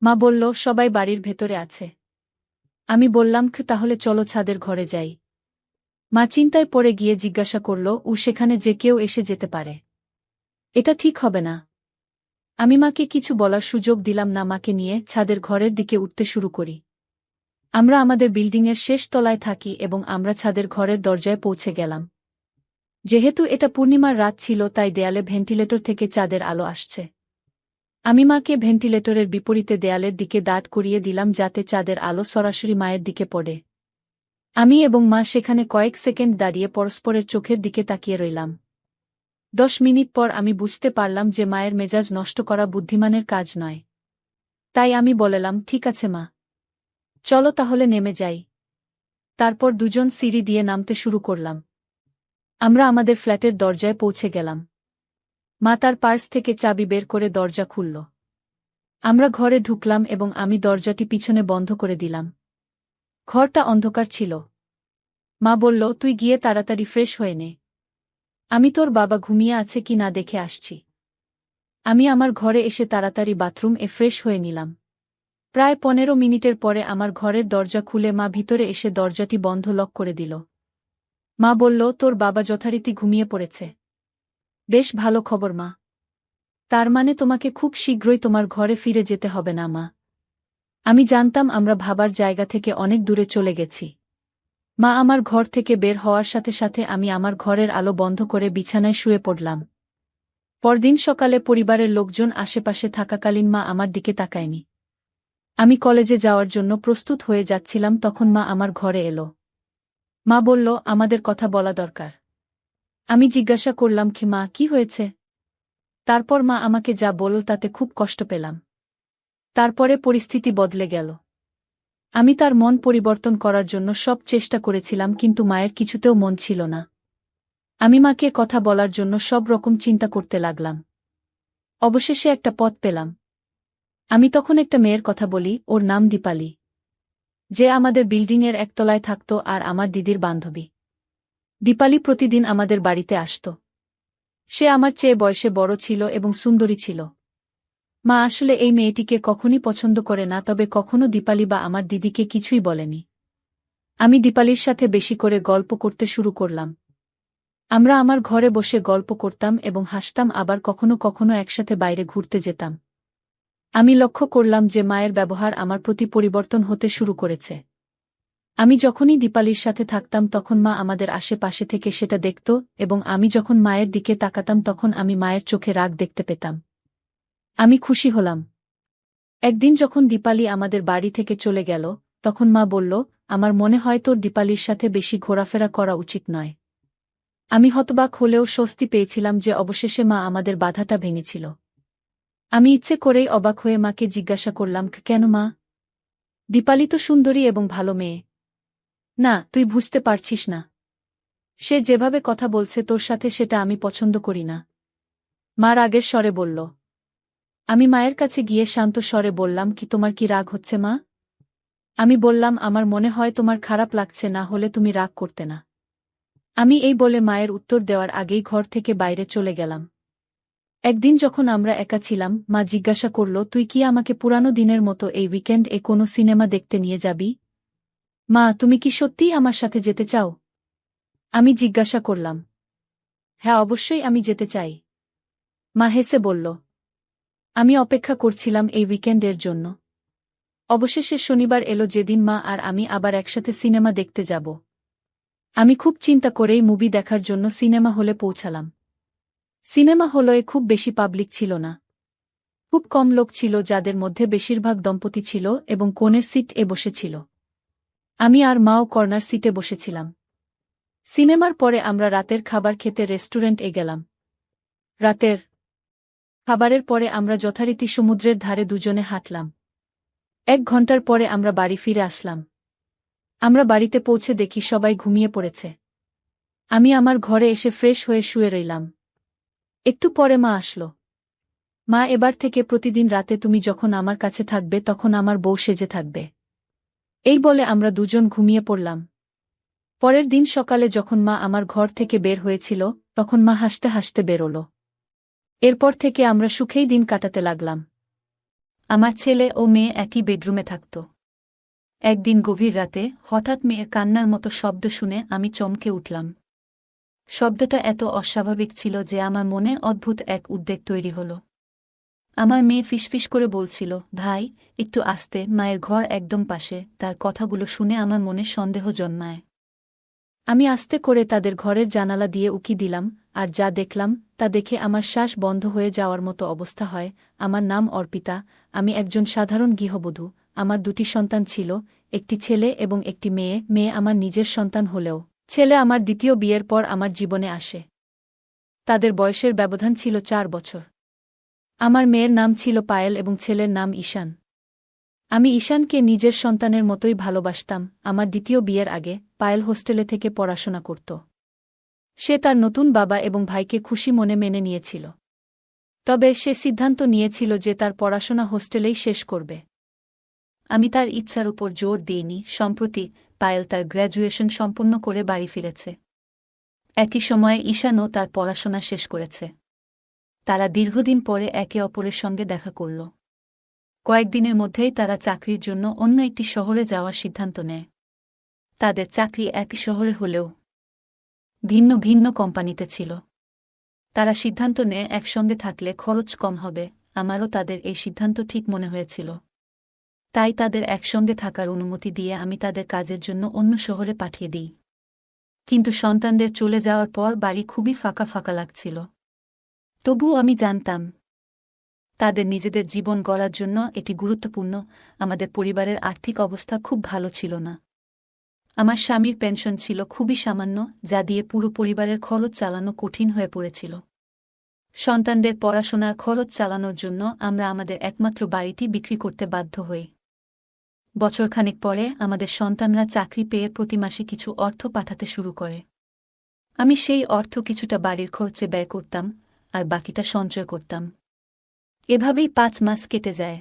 S1: মা বলল, সবাই বাড়ির ভেতরে আছে। আমি বললাম, তাহলে চলো ছাদের ঘরে যাই। মা চিন্তায় পড়ে গিয়ে জিজ্ঞাসা করল, সেখানে যে কেউ এসে যেতে পারে। এটা ঠিক হবে না। আমি মাকে কিছু বলার সুযোগ দিলাম না, মাকে নিয়ে ছাদের ঘরের দিকে উঠতে শুরু করি। আমরা আমাদের বিল্ডিংয়ের শেষ তলায় থাকি এবং আমরা ছাদের ঘরের দরজায় পৌঁছে গেলাম। যেহেতু এটা পূর্ণিমার রাত ছিল তাই দেয়ালে ভেন্টিলেটর থেকে চাঁদের আলো আসছে। আমি মাকে ভেন্টিলেটরের বিপরীতে দেয়ালের দিকে দাঁড় করিয়ে দিলাম যাতে চাঁদের আলো সরাসরি মায়ের দিকে পড়ে। আমি এবং মা সেখানে কয়েক সেকেন্ড দাঁড়িয়ে পরস্পরের চোখের দিকে তাকিয়ে রইলাম। 10 মিনিট পর আমি বুঝতে পারলাম যে মায়ের মেজাজ নষ্ট করা বুদ্ধিমানের কাজ নয়। তাই আমি বললাম, ঠিক আছে মা, চলো তাহলে নেমে যাই। তারপর দুজন সিঁড়ি দিয়ে নামতে শুরু করলাম। আমরা আমাদের ফ্ল্যাটের দরজায় পৌঁছে গেলাম। মা তার পার্স থেকে চাবি বের করে দরজা খুলল। আমরা ঘরে ঢুকলাম এবং আমি দরজাটি পিছনে বন্ধ করে দিলাম। ঘরটা অন্ধকার ছিল। মা বলল, তুই গিয়ে তাড়াতাড়ি ফ্রেশ হয়ে নে। আমি তোর বাবা ঘুমিয়ে আছে কি না দেখে আসছি। আমি আমার ঘরে এসে তাড়াতাড়ি বাথরুম এ ফ্রেশ হয়ে নিলাম। প্রায় 15 মিনিটের পরে আমার ঘরের দরজা খুলে মা ভিতরে এসে দরজাটি বন্ধ লক করে দিল। মা বলল, তোর বাবা যথারীতি ঘুমিয়ে পড়েছে। বেশ ভালো খবর মা। তার মানে তোমাকে খুব শীঘ্রই তোমার ঘরে ফিরে যেতে হবে না মা। আমি জানতাম আমরা ভাবার জায়গা থেকে অনেক দূরে চলে গেছি। মা আমার ঘর থেকে বের হওয়ার সাথে সাথে আমি আমার ঘরের আলো বন্ধ করে বিছানায় শুয়ে পড়লাম। পরদিন সকালে পরিবারের লোকজন আশেপাশে থাকাকালীন মা আমার দিকে তাকায়নি। আমি কলেজে যাওয়ার জন্য প্রস্তুত হয়ে যাচ্ছিলাম, তখন মা আমার ঘরে এলো। মা বলল, আমাদের কথা বলা দরকার। আমি জিজ্ঞাসা করলাম, কি মা, কি হয়েছে? তারপর মা আমাকে যা বলল তাতে খুব কষ্ট পেলাম। তারপরে পরিস্থিতি বদলে গেল। আমি তার মন পরিবর্তন করার জন্য সব চেষ্টা করেছিলাম, কিন্তু মায়ের কিছুতেও মন ছিল না। আমি মাকে কথা বলার জন্য সব রকম চিন্তা করতে লাগলাম। অবশেষে একটা পথ পেলাম। আমি তখন একটা মেয়ের কথা বলি, ওর নাম দীপালি, যে আমাদের বিল্ডিংয়ের একতলায় থাকত আর আমার দিদির বান্ধবী। দীপালি প্রতিদিন আমাদের বাড়িতে আসত। সে আমার চেয়ে বয়সে বড় ছিল এবং সুন্দরী ছিল। মা আসলে এই মেয়েটিকে কখনই পছন্দ করে না, তবে কখনো দীপালি বা আমার দিদিকে কিছুই বলেনি। আমি দীপালির সাথে বেশি করে গল্প করতে শুরু করলাম। আমরা আমার ঘরে বসে গল্প করতাম এবং হাসতাম, আবার কখনো কখনো একসাথে বাইরে ঘুরতে যেতাম। আমি লক্ষ্য করলাম যে মায়ের ব্যবহার আমার প্রতি পরিবর্তন হতে শুরু করেছে। আমি যখনই দীপালির সাথে থাকতাম তখন মা আমাদের আশেপাশে থেকে সেটা দেখত, এবং আমি যখন মায়ের দিকে তাকাতাম তখন আমি মায়ের চোখে রাগ দেখতে পেতাম। আমি খুশি হলাম। একদিন যখন দীপালি আমাদের বাড়ি থেকে চলে গেল, তখন মা বলল, আমার মনে হয় তোর দীপালির সাথে বেশি ঘোরাফেরা করা উচিত নয়। আমি হতবাক হলেও স্বস্তি পেয়েছিলাম যে অবশেষে মা আমাদের বাধাটা ভেঙেছিল। আমি ইচ্ছে করেই অবাক হয়ে মাকে জিজ্ঞাসা করলাম, কেন মা? দীপালি তো সুন্দরী এবং ভালো মেয়ে। না, তুই বুঝতে পারছিস না। সে যেভাবে কথা বলছে তোর সাথে, সেটা আমি পছন্দ করি না। মা রাগের স্বরে বলল। আমি মায়ের কাছে গিয়ে শান্ত স্বরে বললাম, কি তোমার কি রাগ হচ্ছে মা? আমি বললাম, আমার মনে হয় তোমার খারাপ লাগছে, না হলে তুমি রাগ করতে না। আমি এই বলে মায়ের উত্তর দেওয়ার আগেই ঘর থেকে বাইরে চলে গেলাম। একদিন যখন আমরা একা ছিলাম, মা জিজ্ঞাসা করল, তুই কি আমাকে পুরানো দিনের মতো এই উইকেন্ড কোনো সিনেমা দেখতে নিয়ে যাবি? মা, তুমি কি সত্যিই আমার সাথে যেতে চাও? আমি জিজ্ঞাসা করলাম। হ্যাঁ, অবশ্যই আমি যেতে চাই। মা হেসে বলল। আমি অপেক্ষা করছিলাম এই উইকেন্ডের জন্য। অবশেষে শনিবার এলো, যেদিন মা আর আমি আবার একসাথে সিনেমা দেখতে যাব। আমি খুব চিন্তা করেই মুভি দেখার জন্য সিনেমা হলে পৌঁছালাম। সিনেমা হলে খুব বেশি পাবলিক ছিল না। খুব কম লোক ছিল, যাদের মধ্যে বেশিরভাগ দম্পতি ছিল এবং কোণের সিট এ বসেছিল। আমি আর মাও কর্নার সিটে বসেছিলাম। সিনেমার পরে আমরা রাতের খাবার খেতে রেস্টুরেন্ট এ গেলাম। রাতের খাবারের পরে আমরা যথারীতি সমুদ্রের ধারে দুজনে হাঁটলাম। 1 ঘন্টার পরে আমরা বাড়ি ফিরে আসলাম। আমরা বাড়িতে পৌঁছে দেখি সবাই ঘুমিয়ে পড়েছে। আমি আমার ঘরে এসে ফ্রেশ হয়ে শুয়ে রইলাম। একটু পরে মা আসলো। মা, এবার থেকে প্রতিদিন রাতে তুমি যখন আমার কাছে থাকবে তখন আমার বউ সেজে থাকবে। এই বলে আমরা দুজন ঘুমিয়ে পড়লাম। পরের দিন সকালে যখন মা আমার ঘর থেকে বের হয়েছিল, তখন মা হাসতে হাসতে বেরোল। এরপর থেকে আমরা সুখেই দিন কাটাতে লাগলাম। আমার ছেলে ও মেয়ে একই বেডরুমে থাকত। একদিন গভীর রাতে হঠাৎ মেয়ের কান্নার মতো শব্দ শুনে আমি চমকে উঠলাম। শব্দটা এত অস্বাভাবিক ছিল যে আমার মনে অদ্ভুত এক উদ্বেগ তৈরি হল। আমার মেয়ে ফিসফিস করে বলছিল, ভাই, একটু আস্তে, মায়ের ঘর একদম পাশে। তার কথাগুলো শুনে আমার মনে সন্দেহ জন্মায়। আমি আস্তে করে তাদের ঘরের জানালা দিয়ে উকি দিলাম, আর যা দেখলাম তা দেখে আমার শ্বাস বন্ধ হয়ে যাওয়ার মতো অবস্থা হয়। আমার নাম অর্পিতা, আমি একজন সাধারণ গৃহবধূ। আমার 2টি সন্তান ছিল, একটি ছেলে এবং একটি মেয়ে। মেয়ে আমার নিজের সন্তান হলেও ছেলে আমার দ্বিতীয় বিয়ের পর আমার জীবনে আসে। তাদের বয়সের ব্যবধান ছিল 4 বছর। আমার মেয়ের নাম ছিল পায়েল এবং ছেলের নাম ঈশান। আমি ঈশানকে নিজের সন্তানের মতোই ভালোবাসতাম। আমার দ্বিতীয় বিয়ের আগে পায়েল হোস্টেলে থেকে পড়াশোনা করত। সে তার নতুন বাবা এবং ভাইকে খুশি মনে মেনে নিয়েছিল। তবে সে সিদ্ধান্ত নিয়েছিল যে তার পড়াশোনা হোস্টেলেই শেষ করবে। আমি তার ইচ্ছার উপর জোর দিইনি। সম্প্রতি পায়েল তার গ্র্যাজুয়েশন সম্পন্ন করে বাড়ি ফিরেছে। একই সময়ে ঈশানও তার পড়াশোনা শেষ করেছে। তারা দীর্ঘদিন পরে একে অপরের সঙ্গে দেখা করল। কয়েকদিনের মধ্যেই তারা চাকরির জন্য অন্য একটি শহরে যাওয়ার সিদ্ধান্ত নেয়। তাদের চাকরি একই শহরে হলেও ভিন্ন ভিন্ন কোম্পানিতে ছিল। তারা সিদ্ধান্ত নেয় একসঙ্গে থাকলে খরচ কম হবে, আমারও তাদের এই সিদ্ধান্ত ঠিক মনে হয়েছিল। তাই তাদের একসঙ্গে থাকার অনুমতি দিয়ে আমি তাদের কাজের জন্য অন্য শহরে পাঠিয়ে দিই। কিন্তু সন্তানদের চলে যাওয়ার পর বাড়ি খুবই ফাঁকা ফাঁকা লাগছিল। তবুও আমি জানতাম তাদের নিজেদের জীবন গড়ার জন্য এটি গুরুত্বপূর্ণ। আমাদের পরিবারের আর্থিক অবস্থা খুব ভালো ছিল না। আমার স্বামীর পেনশন ছিল খুবই সামান্য, যা দিয়ে পুরো পরিবারের খরচ চালানো কঠিন হয়ে পড়েছিল। সন্তানদের পড়াশোনার খরচ চালানোর জন্য আমরা আমাদের একমাত্র বাড়িটি বিক্রি করতে বাধ্য হই। বছরখানেক পরে আমাদের সন্তানরা চাকরি পেয়ে প্রতি মাসে কিছু অর্থ পাঠাতে শুরু করে। আমি সেই অর্থ কিছুটা বাড়ির খরচে ব্যয় করতাম, আর বাকিটা সঞ্চয় করতাম। এভাবেই 5 মাস কেটে যায়।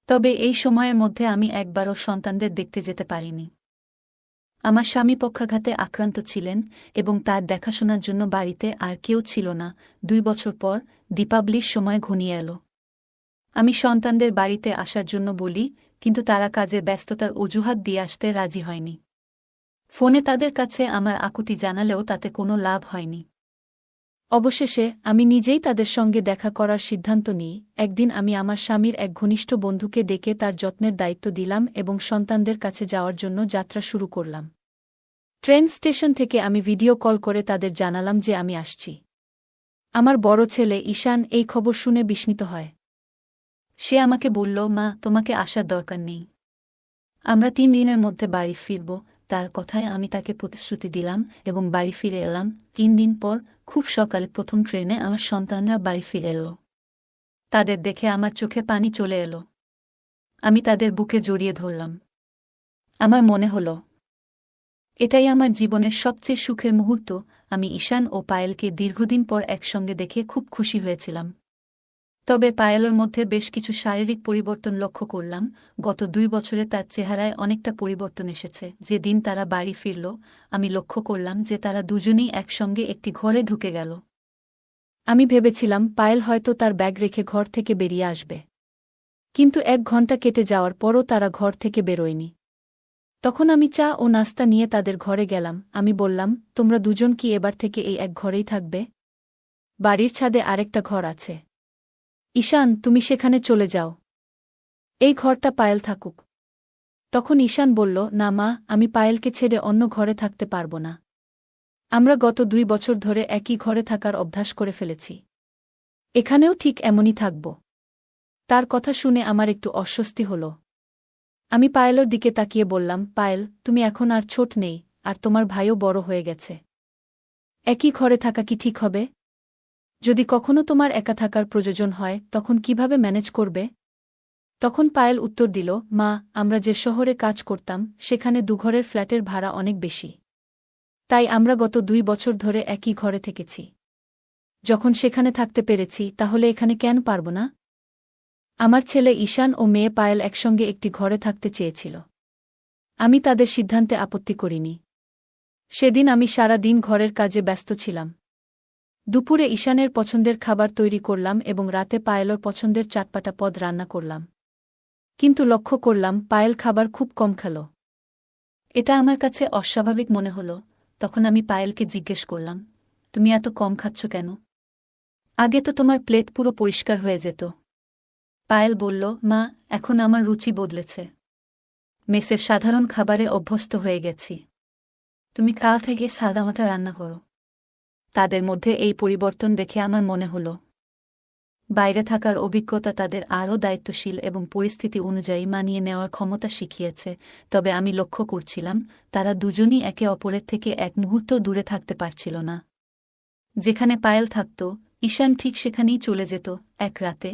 S1: তবে এই সময়ের মধ্যে আমি একবারও সন্তানদের দেখতে যেতে পারিনি। আমার স্বামী পক্ষাঘাতে আক্রান্ত ছিলেন এবং তার দেখাশোনার জন্য বাড়িতে আর কেউ ছিল না। 2 বছর পর দীপাবলির সময় ঘনিয়ে এল। আমি সন্তানদের বাড়িতে আসার জন্য বলি, কিন্তু তারা কাজের ব্যস্ততার অজুহাত দিয়ে আসতে রাজি হয়নি। ফোনে তাদের কাছে আমার আকুতি জানালেও তাতে কোনো লাভ হয়নি। অবশেষে আমি নিজেই তাদের সঙ্গে দেখা করার সিদ্ধান্ত নিই। একদিন আমি আমার স্বামীর এক ঘনিষ্ঠ বন্ধুকে ডেকে তার যত্নের দায়িত্ব দিলাম এবং সন্তানদের কাছে যাওয়ার জন্য যাত্রা শুরু করলাম। ট্রেন স্টেশন থেকে আমি ভিডিও কল করে তাদের জানালাম যে আমি আসছি। আমার বড় ছেলে ঈশান এই খবর শুনে বিস্মিত হয়। সে আমাকে বলল, মা, তোমাকে আসার দরকার নেই, আমরা 3 দিনের মধ্যে বাড়ি ফিরব। তার কথায় আমি তাকে প্রতিশ্রুতি দিলাম এবং বাড়ি ফিরে এলাম। 3 দিন পর খুব সকালে প্রথম ট্রেনে আমার সন্তানরা বাড়ি ফিরে এল। তাদের দেখে আমার চোখে পানি চলে এলো। আমি তাদের বুকে জড়িয়ে ধরলাম। আমার মনে হল এটাই আমার জীবনের সবচেয়ে সুখের মুহূর্ত। আমি ঈশান ও পায়েলকে দীর্ঘদিন পর একসঙ্গে দেখে খুব খুশি হয়েছিলাম। তবে পায়েলের মধ্যে বেশ কিছু শারীরিক পরিবর্তন লক্ষ্য করলাম। গত 2 বছরে তার চেহারায় অনেকটা পরিবর্তন এসেছে। যেদিন তারা বাড়ি ফিরল, আমি লক্ষ্য করলাম যে তারা দুজনেই একসঙ্গে একটি ঘরে ঢুকে গেল। আমি ভেবেছিলাম পায়েল হয়তো তার ব্যাগ রেখে ঘর থেকে বেরিয়ে আসবে। কিন্তু 1 ঘণ্টা কেটে যাওয়ার পরও তারা ঘর থেকে বেরোয়নি। তখন আমি চা ও নাস্তা নিয়ে তাদের ঘরে গেলাম। আমি বললাম, তোমরা দুজন কি এবার থেকে এই এক ঘরেই থাকবে? বাড়ির ছাদে আরেকটা ঘর আছে। ঈশান, তুমি সেখানে চলে যাও। এই ঘরটা পায়েল থাকুক। তখন ঈশান বলল, না মা, আমি পায়েলকে ছেড়ে অন্য ঘরে থাকতে পারব না। আমরা গত 2 বছর ধরে একই ঘরে থাকার অভ্যাস করে ফেলেছি। এখানেও ঠিক এমনই থাকব। তার কথা শুনে আমার একটু অস্বস্তি হল। আমি পায়েলের দিকে তাকিয়ে বললাম, পায়েল, তুমি এখন আর ছোট নেই, আর তোমার ভাইও বড় হয়ে গেছে। একই ঘরে থাকা কি ঠিক হবে? যদি কখনো তোমার একা থাকার প্রয়োজন হয়, তখন কিভাবে ম্যানেজ করবে? তখন পায়েল উত্তর দিল, মা, আমরা যে শহরে কাজ করতাম সেখানে 2 ঘরের ফ্ল্যাটের ভাড়া অনেক বেশি। তাই আমরা গত 2 বছর ধরে একই ঘরে থেকেছি। যখন সেখানে থাকতে পেরেছি, তাহলে এখানে কেন পারব না? আমার ছেলে ঈশান ও মেয়ে পায়েল একসঙ্গে একটি ঘরে থাকতে চেয়েছিল। আমি তাদের সিদ্ধান্তে আপত্তি করিনি। সেদিন আমি সারা দিন ঘরের কাজে ব্যস্ত ছিলাম। দুপুরে ঈশানের পছন্দের খাবার তৈরি করলাম এবং রাতে পায়েলের পছন্দের চাটপাটা পদ রান্না করলাম। কিন্তু লক্ষ্য করলাম পায়েল খাবার খুব কম খেল। এটা আমার কাছে অস্বাভাবিক মনে হল। তখন আমি পায়েলকে জিজ্ঞেস করলাম, তুমি এত কম খাচ্ছ কেন? আগে তো তোমার প্লেট পুরো পরিষ্কার হয়ে যেত। পায়েল বলল, মা, এখন আমার রুচি বদলেছে। মেসের সাধারণ খাবারে অভ্যস্ত হয়ে গেছি। তুমি কাল থেকে সাদামাটা রান্না করো। তাদের মধ্যে এই পরিবর্তন দেখে আমার মনে হল বাইরে থাকার অভিজ্ঞতা তাদের আরও দায়িত্বশীল এবং পরিস্থিতি অনুযায়ী মানিয়ে নেওয়ার ক্ষমতা শিখিয়েছে। তবে আমি লক্ষ্য করছিলাম তারা দুজনই একে অপরের থেকে এক মুহূর্ত দূরে থাকতে পারছিল না। যেখানে পায়েল থাকত, ঈশান ঠিক সেখানেই চলে যেত। এক রাতে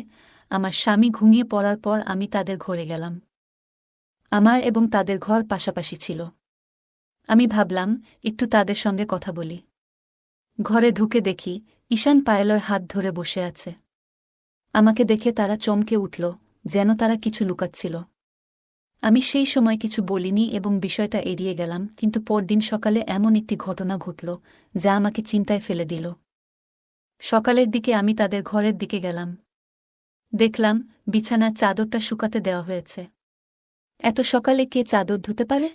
S1: আমার স্বামী ঘুমিয়ে পড়ার পর আমি তাদের ঘরে গেলাম। আমার এবং তাদের ঘর পাশাপাশি ছিল। আমি ভাবলাম একটু তাদের সঙ্গে কথা বলি। ঘরে ঢুকে দেখি ঈশান পায়েলের হাত ধরে বসে আছে। আমাকে দেখে তারা চমকে উঠল, যেন তারা কিছু লুকাচ্ছিল। আমি সেই সময় কিছু বলিনি এবং বিষয়টা এড়িয়ে গেলাম। কিন্তু পরদিন সকালে এমন একটি ঘটনা ঘটল যা আমাকে চিন্তায় ফেলে দিল। সকালের দিকে আমি তাদের ঘরের দিকে গেলাম। দেখলাম বিছানার চাদরটা শুকাতে দেওয়া হয়েছে। এত সকালে কে চাদর ধুতে পারে?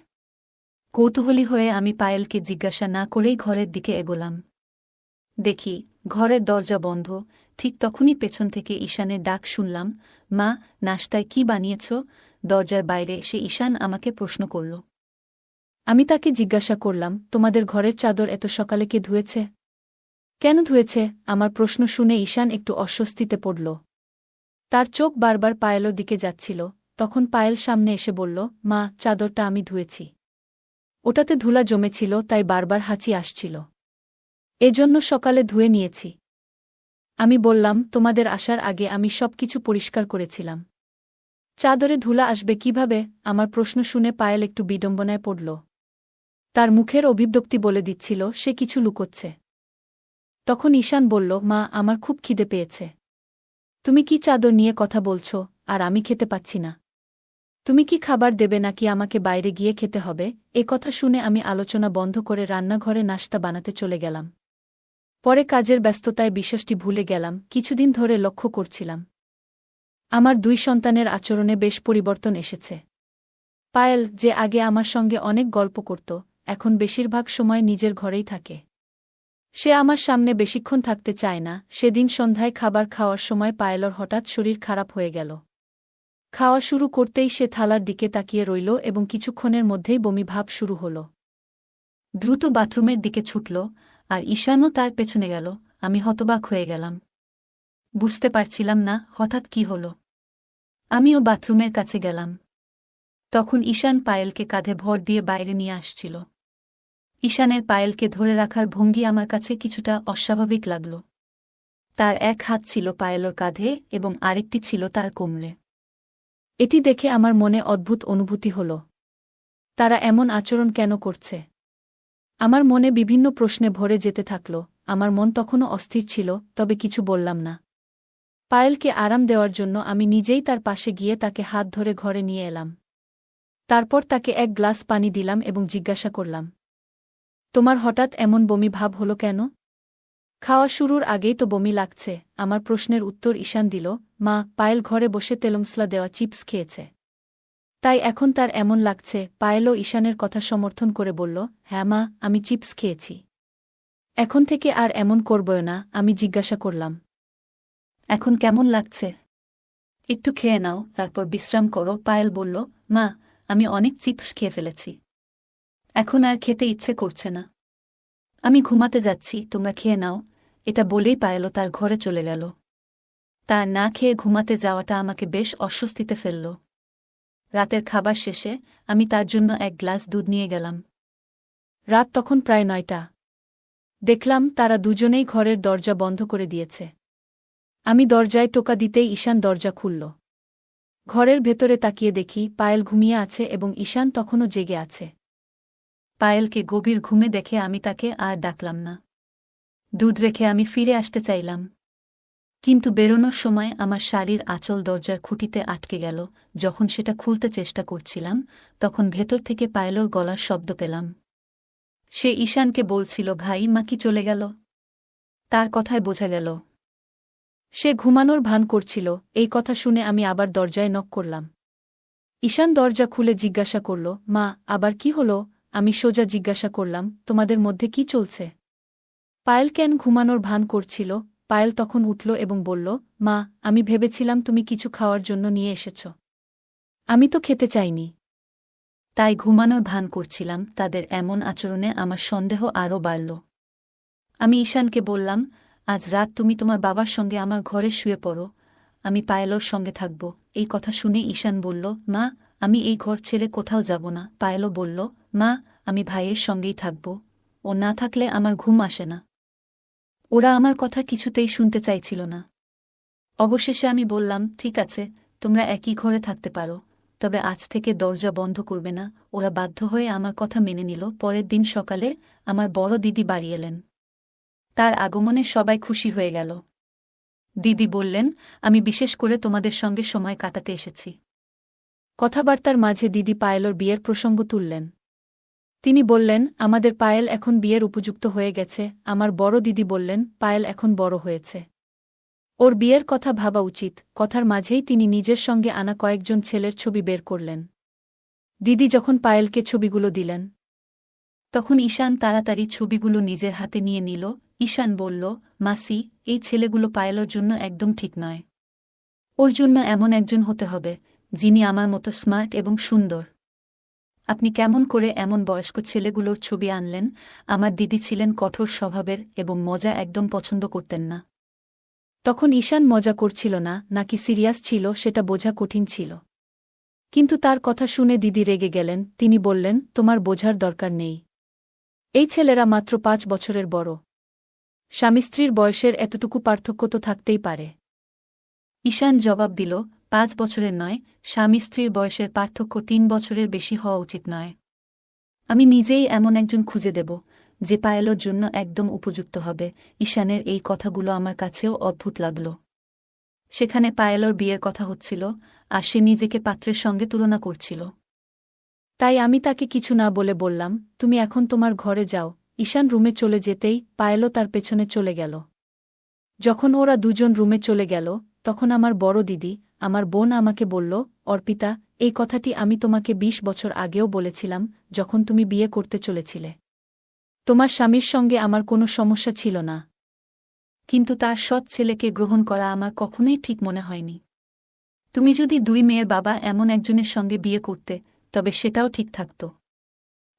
S1: কৌতূহলী হয়ে আমি পায়েলকে জিজ্ঞাসা না করেই ঘরের দিকে এগোলাম। দেখি ঘরের দরজা বন্ধ। ঠিক তখনই পেছন থেকে ঈশানের ডাক শুনলাম, মা, নাশতায় কি বানিয়েছ? দরজার বাইরে এসে ঈশান আমাকে প্রশ্ন করল। আমি তাকে জিজ্ঞাসা করলাম, তোমাদের ঘরের চাদর এত সকালে কে ধুয়েছে? কেন ধুয়েছে? আমার প্রশ্ন শুনে ঈশান একটু অস্বস্তিতে পড়ল। তার চোখ বারবার পায়েলের দিকে যাচ্ছিল। তখন পায়েল সামনে এসে বলল, মা, চাদরটা আমি ধুয়েছি। ওটাতে ধুলা জমেছিল, তাই বারবার হাঁচি আসছিল। এজন্য সকালে ধুয়ে নিয়েছি। আমি বললাম, তোমাদের আসার আগে আমি সবকিছু পরিষ্কার করেছিলাম। চাদরে ধুলা আসবে কিভাবে? আমার প্রশ্ন শুনে পায়েল একটু বিড়ম্বনায় পড়ল। তার মুখের অভিব্যক্তি বলে দিচ্ছিল সে কিছু লুকোচ্ছে। তখন ঈশান বলল, মা, আমার খুব খিদে পেয়েছে। তুমি কি চাদর নিয়ে কথা বলছ? আর আমি খেতে পাচ্ছি না। তুমি কি খাবার দেবে নাকি আমাকে বাইরে গিয়ে খেতে হবে? এ কথা শুনে আমি আলোচনা বন্ধ করে রান্নাঘরে নাশতা বানাতে চলে গেলাম। পরে কাজের ব্যস্ততায় বিষয়টি ভুলে গেলাম। কিছুদিন ধরে লক্ষ্য করছিলাম আমার দুই সন্তানের আচরণে বেশ পরিবর্তন এসেছে। পায়েল, যে আগে আমার সঙ্গে অনেক গল্প করত, এখন বেশিরভাগ সময় নিজের ঘরেই থাকে। সে আমার সামনে বেশিক্ষণ থাকতে চায় না। সেদিন সন্ধ্যায় খাবার খাওয়ার সময় পায়েলর হঠাৎ শরীর খারাপ হয়ে গেল। খাওয়া শুরু করতেই সে থালার দিকে তাকিয়ে রইল এবং কিছুক্ষণের মধ্যেই বমি ভাব শুরু হল। দ্রুত বাথরুমের দিকে ছুটল, আর ঈশানও তার পেছনে গেল। আমি হতবাক হয়ে গেলাম। বুঝতে পারছিলাম না হঠাৎ কি হল। আমিও বাথরুমের কাছে গেলাম। তখন ঈশান পায়েলকে কাঁধে ভর দিয়ে বাইরে নিয়ে আসছিল। ঈশানের পায়েলকে ধরে রাখার ভঙ্গি আমার কাছে কিছুটা অস্বাভাবিক লাগল। তার এক হাত ছিল পায়েলর কাঁধে এবং আরেকটি ছিল তার কোমরে। এটি দেখে আমার মনে অদ্ভুত অনুভূতি হল। তারা এমন আচরণ কেন করছে? আমার মনে বিভিন্ন প্রশ্নে ভরে যেতে থাকল। আমার মন তখনও অস্থির ছিল, তবে কিছু বললাম না। পায়েলকে আরাম দেওয়ার জন্য আমি নিজেই তার পাশে গিয়ে তাকে হাত ধরে ঘরে নিয়ে এলাম। তারপর তাকে এক গ্লাস পানি দিলাম এবং জিজ্ঞাসা করলাম, তোমার হঠাৎ এমন বমি ভাব হলো কেন? খাওয়া শুরুর আগেই তো বমি লাগছে। আমার প্রশ্নের উত্তর ঈশান দিল, মা, পায়েল ঘরে বসে তেলমসলা দেওয়া চিপস খেয়েছে, তাই এখন তার এমন লাগছে। পায়েলও ঈশানের কথা সমর্থন করে বলল, হ্যাঁ মা, আমি চিপস খেয়েছি। এখন থেকে আর এমন করবই না। আমি জিজ্ঞাসা করলাম, এখন কেমন লাগছে? একটু খেয়ে নাও, তারপর বিশ্রাম করো। পায়েল বলল, মা, আমি অনেক চিপস খেয়ে ফেলেছি। এখন আর খেতে ইচ্ছে করছে না। আমি ঘুমাতে যাচ্ছি, তোমরা খেয়ে নাও। এটা বলেই পায়েলও তার ঘরে চলে গেল। তার না খেয়ে ঘুমাতে যাওয়াটা আমাকে বেশ অস্বস্তিতে ফেলল। রাতের খাবার শেষে আমি তার জন্য এক গ্লাস দুধ নিয়ে গেলাম। রাত তখন প্রায় 9টা। দেখলাম তারা দুজনেই ঘরের দরজা বন্ধ করে দিয়েছে। আমি দরজায় টোকা দিতেই ঈশান দরজা খুলল। ঘরের ভেতরে তাকিয়ে দেখি পায়েল ঘুমিয়ে আছে এবং ঈশান তখনও জেগে আছে। পায়েলকে গভীর ঘুমে দেখে আমি তাকে আর ডাকলাম না। দুধ রেখে আমি ফিরে আসতে চাইলাম, কিন্তু বেরোনোর সময় আমার শাড়ির আঁচল দরজার খুঁটিতে আটকে গেল। যখন সেটা খুলতে চেষ্টা করছিলাম, তখন ভেতর থেকে পায়েলর গলার শব্দ পেলাম। সে ঈশানকে বলছিল, ভাই, মা কি চলে গেল? তার কথায় বোঝা গেল সে ঘুমানোর ভান করছিল। এই কথা শুনে আমি আবার দরজায় নক করলাম। ঈশান দরজা খুলে জিজ্ঞাসা করল, মা, আবার কি হলো? আমি সোজা জিজ্ঞাসা করলাম, তোমাদের মধ্যে কি চলছে? পায়েল কেন ঘুমানোর ভান করছিল? পায়েল তখন উঠল এবং বলল, মা, আমি ভেবেছিলাম তুমি কিছু খাওয়ার জন্য নিয়ে এসেছ। আমি তো খেতে চাইনি, তাই ঘুমানোর ভান করছিলাম। তাদের এমন আচরণে আমার সন্দেহ আরও বাড়ল। আমি ঈশানকে বললাম, আজ রাত তুমি তোমার বাবার সঙ্গে আমার ঘরে শুয়ে পড়ো, আমি পায়েলর সঙ্গে থাকব। এই কথা শুনে ঈশান বলল, মা, আমি এই ঘর ছেড়ে কোথাও যাব না। পায়েলও বলল, মা, আমি ভাইয়ের সঙ্গেই থাকব, ও না থাকলে আমার ঘুম আসে না। ওরা আমার কথা কিছুতেই শুনতে চাইছিল না। অবশেষে আমি বললাম, ঠিক আছে, তোমরা একই ঘরে থাকতে পারো, তবে আজ থেকে দরজা বন্ধ করবে না। ওরা বাধ্য হয়ে আমার কথা মেনে নিল। পরের দিন সকালে আমার বড় দিদি বাড়ি এলেন। তার আগমনে সবাই খুশি হয়ে গেল। দিদি বললেন, আমি বিশেষ করে তোমাদের সঙ্গে সময় কাটাতে এসেছি। কথাবার্তার মাঝে দিদি পায়েলর বিয়ের প্রসঙ্গ তুললেন। তিনি বললেন, আমাদের পায়েল এখন বিয়ের উপযুক্ত হয়ে গেছে। আমার বড় দিদি বললেন, পায়েল এখন বড় হয়েছে, ওর বিয়ের কথা ভাবা উচিত। কথার মাঝেই তিনি নিজের সঙ্গে আনা কয়েকজন ছেলের ছবি বের করলেন। দিদি যখন পায়েলকে ছবিগুলো দিলেন, তখন ঈশান তাড়াতাড়ি ছবিগুলো নিজের হাতে নিয়ে নিল। ঈশান বলল, মাসি, এই ছেলেগুলো পায়েলের জন্য একদম ঠিক নয়। ওর জন্য এমন একজন হতে হবে যিনি আমার মতো স্মার্ট এবং সুন্দর। আপনি কেমন করে এমন বয়স্ক ছেলেগুলোর ছবি আনলেন? আমার দিদি ছিলেন কঠোর স্বভাবের এবং মজা একদম পছন্দ করতেন না। তখন ঈশান মজা করছিল না নাকি সিরিয়াস ছিল সেটা বোঝা কঠিন ছিল। কিন্তু তার কথা শুনে দিদি রেগে গেলেন। তিনি বললেন, তোমার বোঝার দরকার নেই। এই ছেলেরা মাত্র 5 বছরের বড়। স্বামী স্ত্রীর বয়সের এতটুকু পার্থক্য তো থাকতেই পারে। ঈশান জবাব দিল, 5 বছরের নয়, স্বামী স্ত্রীর বয়সের পার্থক্য 3 বছরের বেশি হওয়া উচিত নয়। আমি নিজেই এমন একজন খুঁজে দেব যে পায়েলের জন্য একদম উপযুক্ত হবে। ঈশানের এই কথাগুলো আমার কাছেও অদ্ভুত লাগল। সেখানে পায়েলের বিয়ের কথা হচ্ছিল, আর সে নিজেকে পাত্রের সঙ্গে তুলনা করছিল। তাই আমি তাকে কিছু না বলে বললাম, তুমি এখন তোমার ঘরে যাও। ঈশান রুমে চলে যেতেই পায়েলও তার পেছনে চলে গেল। যখন ওরা দুজন রুমে চলে গেল, তখন আমার বড় দিদি, আমার বোন আমাকে বলল, অর্পিতা, এই কথাটি আমি তোমাকে 20 বছর আগেও বলেছিলাম, যখন তুমি বিয়ে করতে চলেছিলে। তোমার স্বামীর সঙ্গে আমার কোনো সমস্যা ছিল না। কিন্তু তার সৎ ছেলেকে গ্রহণ করা আমার কখনোই ঠিক মনে হয়নি। তুমি যদি 2 মেয়ের বাবা এমন একজনের সঙ্গে বিয়ে করতে, তবে সেটাও ঠিক থাকত।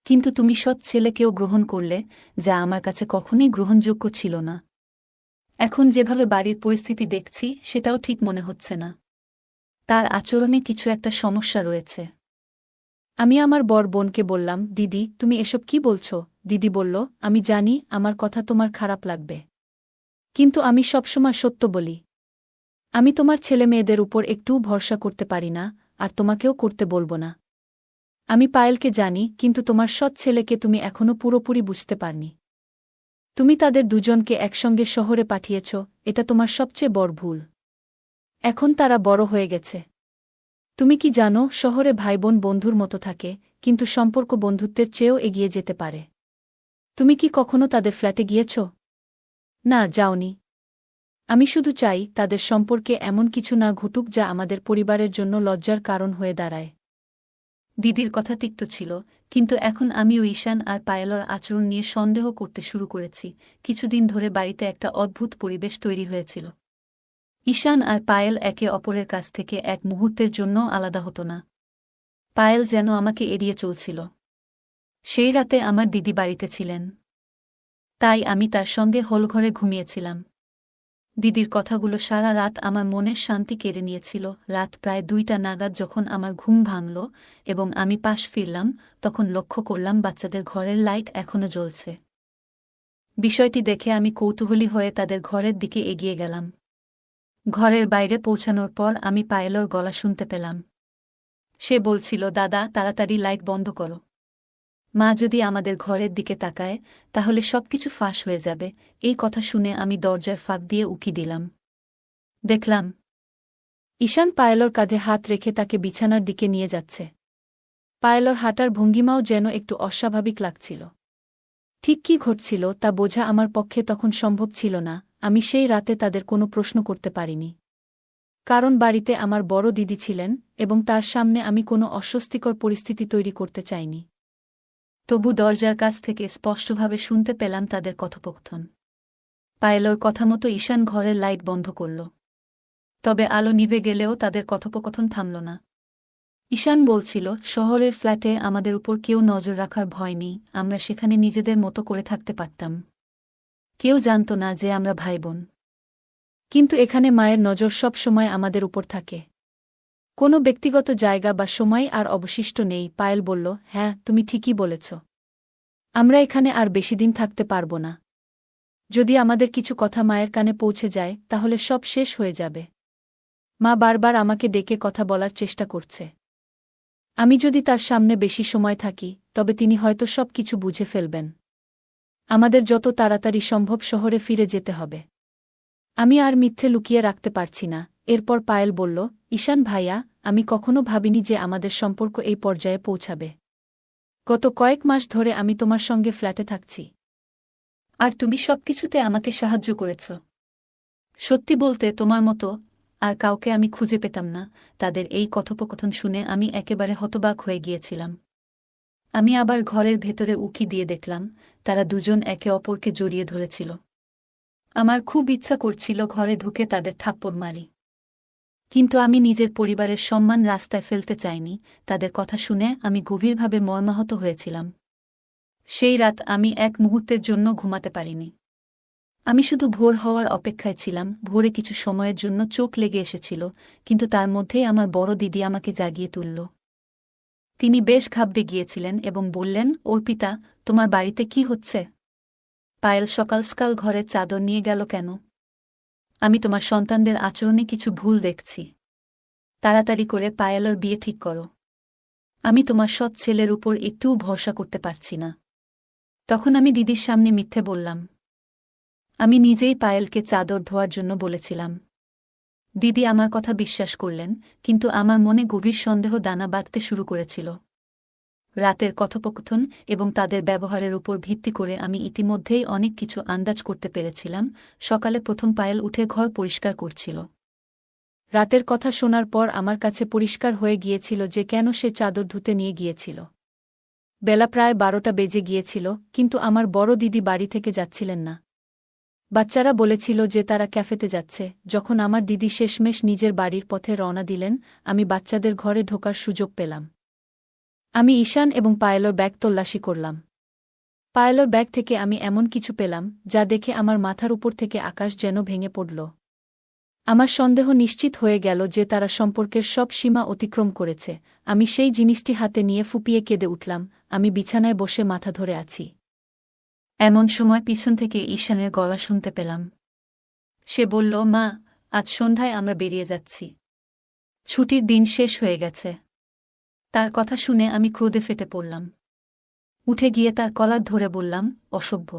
S1: কিন্তু তুমি সৎ ছেলেকেও গ্রহণ করলে, যা আমার কাছে কখনোই গ্রহণযোগ্য ছিল না। এখন যেভাবে বাড়ির পরিস্থিতি দেখছি সেটাও ঠিক মনে হচ্ছে না। তার আচরণে কিছু একটা সমস্যা রয়েছে। আমি আমার বড় বোনকে বললাম, দিদি, তুমি এসব কি বলছো? দিদি বলল, আমি জানি আমার কথা তোমার খারাপ লাগবে, কিন্তু আমি সবসময় সত্য বলি। আমি তোমার ছেলেমেয়েদের উপর একটুও ভরসা করতে পারি না, আর তোমাকেও করতে বলবো না। আমি পায়েলকে জানি, কিন্তু তোমার সৎ ছেলেকে তুমি এখনও পুরোপুরি বুঝতে পারনি। তুমি তাদের দুজনকে একসঙ্গে শহরে পাঠিয়েছ, এটা তোমার সবচেয়ে বড় ভুল। এখন তারা বড় হয়ে গেছে। তুমি কি জানো, শহরে ভাইবোন বন্ধুর মতো থাকে, কিন্তু সম্পর্ক বন্ধুত্বের চেয়েও এগিয়ে যেতে পারে। তুমি কি কখনো তাদের ফ্ল্যাটে গিয়েছ? না, যাওনি। আমি শুধু চাই তাদের সম্পর্কে এমন কিছু না ঘটুক যা আমাদের পরিবারের জন্য লজ্জার কারণ হয়ে দাঁড়ায়। দিদির কথা তিক্ত ছিল, কিন্তু এখন আমিও ঈশান আর পায়েলর আচরণ নিয়ে সন্দেহ করতে শুরু করেছি। কিছুদিন ধরে বাড়িতে একটা অদ্ভুত পরিবেশ তৈরি হয়েছিল। ঈশান আর পায়েল একে অপরের কাছ থেকে এক মুহূর্তের জন্য আলাদা হতো না। পায়েল যেন আমাকে এড়িয়ে চলছিল। সেই রাতে আমার দিদি বাড়িতে ছিলেন, তাই আমি তার সঙ্গে হোলঘরে ঘুমিয়েছিলাম। দিদির কথাগুলো সারা রাত আমার মনের শান্তি কেড়ে নিয়েছিল। রাত প্রায় 2টা নাগাদ যখন আমার ঘুম ভাঙল এবং আমি পাশ ফিরলাম, তখন লক্ষ্য করলাম বাচ্চাদের ঘরের লাইট এখনো জ্বলছে। বিষয়টি দেখে আমি কৌতূহলী হয়ে তাদের ঘরের দিকে এগিয়ে গেলাম। ঘরের বাইরে পৌঁছানোর পর আমি পায়েলর গলা শুনতে পেলাম। সে বলছিল, দাদা, তাড়াতাড়ি লাইট বন্ধ করো। মা যদি আমাদের ঘরের দিকে তাকায়, তাহলে সবকিছু ফাঁস হয়ে যাবে। এই কথা শুনে আমি দরজার ফাঁক দিয়ে উকি দিলাম। দেখলাম ঈশান পায়েলর কাঁধে হাত রেখে তাকে বিছানার দিকে নিয়ে যাচ্ছে। পায়েলর হাঁটার ভঙ্গিমাও যেন একটু অস্বাভাবিক লাগছিল। ঠিক কী ঘটছিল তা বোঝা আমার পক্ষে তখন সম্ভব ছিল না। আমি সেই রাতে তাদের কোনো প্রশ্ন করতে পারিনি, কারণ বাড়িতে আমার বড় দিদি ছিলেন এবং তার সামনে আমি কোনো অস্বস্তিকর পরিস্থিতি তৈরি করতে চাইনি। তবু দরজার কাছ থেকে স্পষ্টভাবে শুনতে পেলাম তাদের কথোপকথন। পায়েলর কথা মতো ঈশান ঘরের লাইট বন্ধ করল। তবে আলো নিভে গেলেও তাদের কথোপকথন থামল না। ঈশান বলছিল, শহরের ফ্ল্যাটে আমাদের উপর কেউ নজর রাখার ভয় নেই, আমরা সেখানে নিজেদের মতো করে থাকতে পারতাম। কেউ জানত না যে আমরা ভাইবোন। কিন্তু এখানে মায়ের নজর সব সময় আমাদের উপর থাকে। কোনো ব্যক্তিগত জায়গা বা সময় আর অবশিষ্ট নেই। পায়েল বলল, হ্যাঁ, তুমি ঠিকই বলেছ। আমরা এখানে আর বেশিদিন থাকতে পারব না। যদি আমাদের কিছু কথা মায়ের কানে পৌঁছে যায়, তাহলে সব শেষ হয়ে যাবে। মা বারবার আমাকে ডেকে কথা বলার চেষ্টা করছে। আমি যদি তার সামনে বেশি সময় থাকি, তবে তিনি হয়তো সব কিছু বুঝে ফেলবেন। আমাদের যত তাড়াতাড়ি সম্ভব শহরে ফিরে যেতে হবে। আমি আর মিথ্যে লুকিয়ে রাখতে পারছি না। এরপর পায়েল বলল, ঈশান ভাইয়া, আমি কখনো ভাবিনি যে আমাদের সম্পর্ক এই পর্যায়ে পৌঁছাবে। গত কয়েক মাস ধরে আমি তোমার সঙ্গে ফ্ল্যাটে থাকছি, আর তুমি সবকিছুতে আমাকে সাহায্য করেছ। সত্যি বলতে, তোমার মতো আর কাউকে আমি খুঁজে পেতাম না। তাদের এই কথোপকথন শুনে আমি একেবারে হতবাক হয়ে গিয়েছিলাম। আমি আবার ঘরের ভেতরে উকি দিয়ে দেখলাম তারা দুজন একে অপরকে জড়িয়ে ধরেছিল। আমার খুব ইচ্ছা করছিল ঘরে ঢুকে তাদের থাপ্পড় মারি, কিন্তু আমি নিজের পরিবারের সম্মান রাস্তায় ফেলতে চাইনি। তাদের কথা শুনে আমি গভীরভাবে মর্মাহত হয়েছিলাম। সেই রাত আমি এক মুহূর্তের জন্য ঘুমাতে পারিনি। আমি শুধু ভোর হওয়ার অপেক্ষায় ছিলাম। ভোরে কিছু সময়ের জন্য চোখ লেগে এসেছিল, কিন্তু তার মধ্যেই আমার বড় দিদি আমাকে জাগিয়ে তুলল। তিনি বেশ ঘাবড়ে গিয়েছিলেন এবং বললেন, অর্পিতা, তোমার বাড়িতে কি হচ্ছে? পায়েল সকাল সকাল ঘরের চাদর নিয়ে গেল কেন? আমি তোমার সন্তানদের আচরণে কিছু ভুল দেখছি। তাড়াতাড়ি করে পায়েলের বিয়ে ঠিক করো। আমি তোমার সৎ ছেলের উপর একটুও ভরসা করতে পারছি না। তখন আমি দিদির সামনে মিথ্যে বললাম। আমি নিজেই পায়েলকে চাদর ধোয়ার জন্য বলেছিলাম। দিদি আমার কথা বিশ্বাস করলেন, কিন্তু আমার মনে গভীর সন্দেহ দানা বাঁধতে শুরু করেছিল। রাতের কথোপকথন এবং তাদের ব্যবহারের উপর ভিত্তি করে আমি ইতিমধ্যেই অনেক কিছু আন্দাজ করতে পেরেছিলাম। সকালে প্রথম পায়েল উঠে ঘর পরিষ্কার করছিল। রাতের কথা শোনার পর আমার কাছে পরিষ্কার হয়ে গিয়েছিল যে কেন সে চাদর ধুতে নিয়ে গিয়েছিল। বেলা প্রায় 12টা বেজে গিয়েছিল, কিন্তু আমার বড় দিদি বাড়ি থেকে যাচ্ছিলেন না। বাচ্চারা বলেছিল যে তারা ক্যাফেতে যাচ্ছে। যখন আমার দিদি শেষমেশ নিজের বাড়ির পথে রওনা দিলেন, আমি বাচ্চাদের ঘরে ঢোকার সুযোগ পেলাম। আমি ঈশান এবং পায়েলর ব্যাগ তল্লাশি করলাম। পায়েলর ব্যাগ থেকে আমি এমন কিছু পেলাম যা দেখে আমার মাথার উপর থেকে আকাশ যেন ভেঙে পড়ল। আমার সন্দেহ নিশ্চিত হয়ে গেল যে তারা সম্পর্কের সব সীমা অতিক্রম করেছে। আমি সেই জিনিসটি হাতে নিয়ে ফুপিয়ে কেঁদে উঠলাম। আমি বিছানায় বসে মাথা ধরে আছি। এমন সময় পিছন থেকে ঈশানের গলা শুনতে পেলাম। সে বলল, মা, আজ সন্ধ্যায় আমরা বেরিয়ে যাচ্ছি। ছুটির দিন শেষ হয়ে গেছে। তার কথা শুনে আমি ক্রোধে ফেটে পড়লাম। উঠে গিয়ে তার কলার ধরে বললাম, অসভ্য!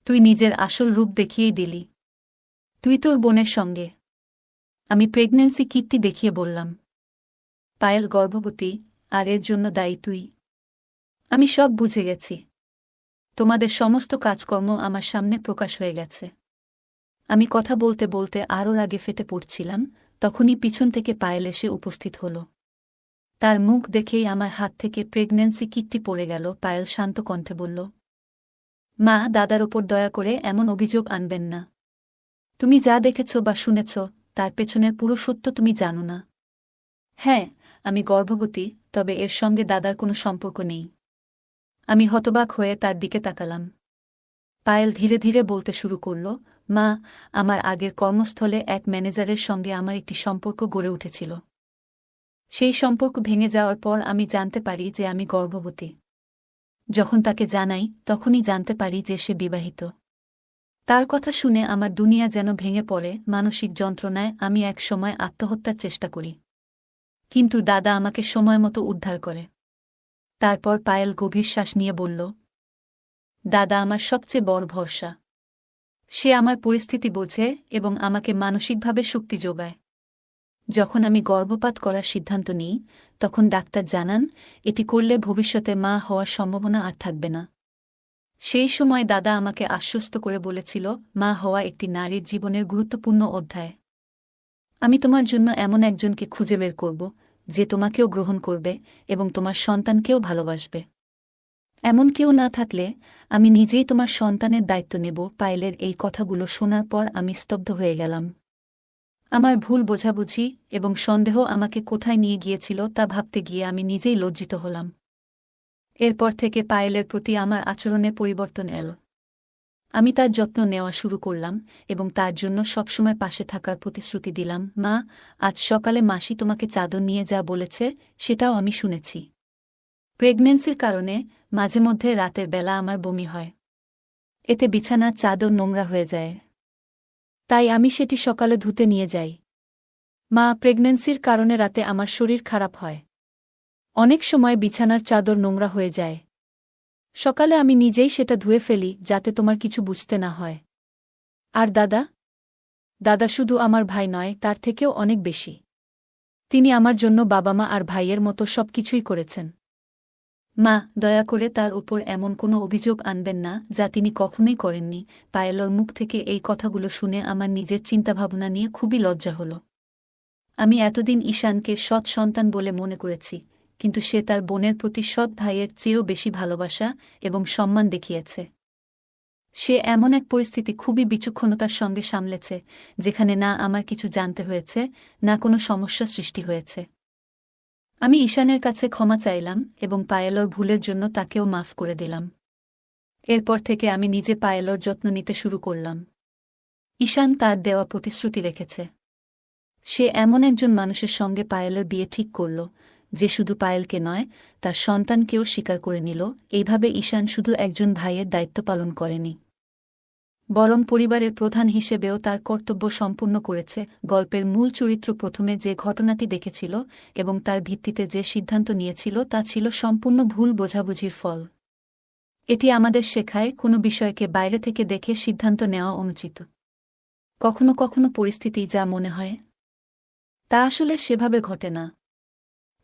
S1: তুই নিজের আসল রূপ দেখিয়েই দিলি। তুই তোর বোনের সঙ্গে। আমি প্রেগন্যান্সি কিটটি দেখিয়ে বললাম, পায়েল গর্ভবতী, আর এর জন্য দায়ী তুই। আমি সব বুঝে গেছি। তোমাদের সমস্ত কাজকর্ম আমার সামনে প্রকাশ হয়ে গেছে। আমি কথা বলতে বলতে আরও রাগে ফেটে পড়ছিলাম, তখনই পিছন থেকে পায়েল এসে উপস্থিত হল। তার মুখ দেখেই আমার হাত থেকে প্রেগন্যান্সি কিটটি পড়ে গেল। পায়েল শান্ত কণ্ঠে বলল, মা, দাদার ওপর দয়া করে এমন অভিযোগ আনবেন না। তুমি যা দেখেছ বা শুনেছ তার পেছনের পুরো সত্য তুমি জানো না। হ্যাঁ, আমি গর্ভবতী, তবে এর সঙ্গে দাদার কোনো সম্পর্ক নেই। আমি হতবাক হয়ে তার দিকে তাকালাম। পায়েল ধীরে ধীরে বলতে শুরু করল, মা, আমার আগের কর্মস্থলে এক ম্যানেজারের সঙ্গে আমার একটি সম্পর্ক গড়ে উঠেছিল। সেই সম্পর্ক ভেঙে যাওয়ার পর আমি জানতে পারি যে আমি গর্ভবতী। যখন তাকে জানাই তখনই জানতে পারি যে সে বিবাহিত। তার কথা শুনে আমার দুনিয়া যেন ভেঙে পড়ে। মানসিক যন্ত্রণায় আমি এক সময় আত্মহত্যার চেষ্টা করি, কিন্তু দাদা আমাকে সময়মতো উদ্ধার করে। তারপর পায়েল গভীর শ্বাস নিয়ে বলল, দাদা আমার সবচেয়ে বড় ভরসা। সে আমার পরিস্থিতি বোঝে এবং আমাকে মানসিকভাবে শক্তি যোগায়। যখন আমি গর্ভপাত করার সিদ্ধান্ত নিই, তখন ডাক্তার জানান এটি করলে ভবিষ্যতে মা হওয়ার সম্ভাবনা আর থাকবে না। সেই সময় দাদা আমাকে আশ্বস্ত করে বলেছিল, মা হওয়া একটি নারীর জীবনের গুরুত্বপূর্ণ অধ্যায়। আমি তোমার জন্য এমন একজনকে খুঁজে বের করব যে তোমাকেও গ্রহণ করবে এবং তোমার সন্তানকেও ভালোবাসবে। এমন কেউ না থাকলে আমি নিজেই তোমার সন্তানের দায়িত্ব নেব। পায়েলের এই কথাগুলো শোনার পর আমি স্তব্ধ হয়ে গেলাম। আমার ভুল বোঝাবুঝি এবং সন্দেহ আমাকে কোথায় নিয়ে গিয়েছিল তা ভাবতে গিয়ে আমি নিজেই লজ্জিত হলাম। এরপর থেকে পায়েলের প্রতি আমার আচরণে পরিবর্তন এল। আমি তার যত্ন নেওয়া শুরু করলাম এবং তার জন্য সবসময় পাশে থাকার প্রতিশ্রুতি দিলাম। মা, আজ সকালে মাসি তোমাকে চাদর নিয়ে যা বলেছে সেটাও আমি শুনেছি। প্রেগন্যান্সির কারণে মাঝে মধ্যে রাতের বেলা আমার বমি হয়। এতে বিছানার চাদর নোংরা হয়ে যায়। তাই আমি সেটি সকালে ধুতে নিয়ে যাই। মা, প্রেগন্যান্সির কারণে রাতে আমার শরীর খারাপ হয়। অনেক সময় বিছানার চাদর নোংরা হয়ে যায়। সকালে আমি নিজেই সেটা ধুয়ে ফেলি যাতে তোমার কিছু বুঝতে না হয়। আর দাদা? দাদা শুধু আমার ভাই নয়, তার থেকেও অনেক বেশি। তিনি আমার জন্য বাবা মা আর ভাইয়ের মতো সবকিছুই করেছেন। মা, দয়া করে তার উপর এমন কোনো অভিযোগ আনবেন না যা তিনি কখনোই করেননি। পায়েলর মুখ থেকে এই কথাগুলো শুনে আমার নিজের চিন্তাভাবনা নিয়ে খুবই লজ্জা হল। আমি এতদিন ঈশানকে সৎ সন্তান বলে মনে করেছি, কিন্তু সে তার বোনের প্রতি সৎ ভাইয়ের চেয়েও বেশি ভালোবাসা এবং সম্মান দেখিয়েছে। সে এমন এক পরিস্থিতি খুবই বিচক্ষণতার সঙ্গে সামলেছে, যেখানে না আমার কিছু জানতে হয়েছে, না কোনো সমস্যা সৃষ্টি হয়েছে। আমি ঈশানের কাছে ক্ষমা চাইলাম এবং পায়েলর ভুলের জন্য তাকেও মাফ করে দিলাম। এরপর থেকে আমি নিজে পায়েলর যত্ন নিতে শুরু করলাম। ঈশান তার দেওয়া প্রতিশ্রুতি রেখেছে। সে এমন একজন মানুষের সঙ্গে পায়েলের বিয়ে ঠিক করল, যে শুধু পায়েলকে নয়, তার সন্তানকেও স্বীকার করে নিল। এইভাবে ঈশান শুধু একজন ভাইয়ের দায়িত্ব পালন করেনি, বরং পরিবারের প্রধান হিসেবেও তার কর্তব্য সম্পূর্ণ করেছে। গল্পের মূল চরিত্র প্রথমে যে ঘটনাটি দেখেছিল এবং তার ভিত্তিতে যে সিদ্ধান্ত নিয়েছিল তা ছিল সম্পূর্ণ ভুল বোঝাবুঝির ফল। এটি আমাদের শেখায় কোনো বিষয়কে বাইরে থেকে দেখে সিদ্ধান্ত নেওয়া অনুচিত। কখনো কখনো পরিস্থিতি যা মনে হয় তা আসলে সেভাবে ঘটে না।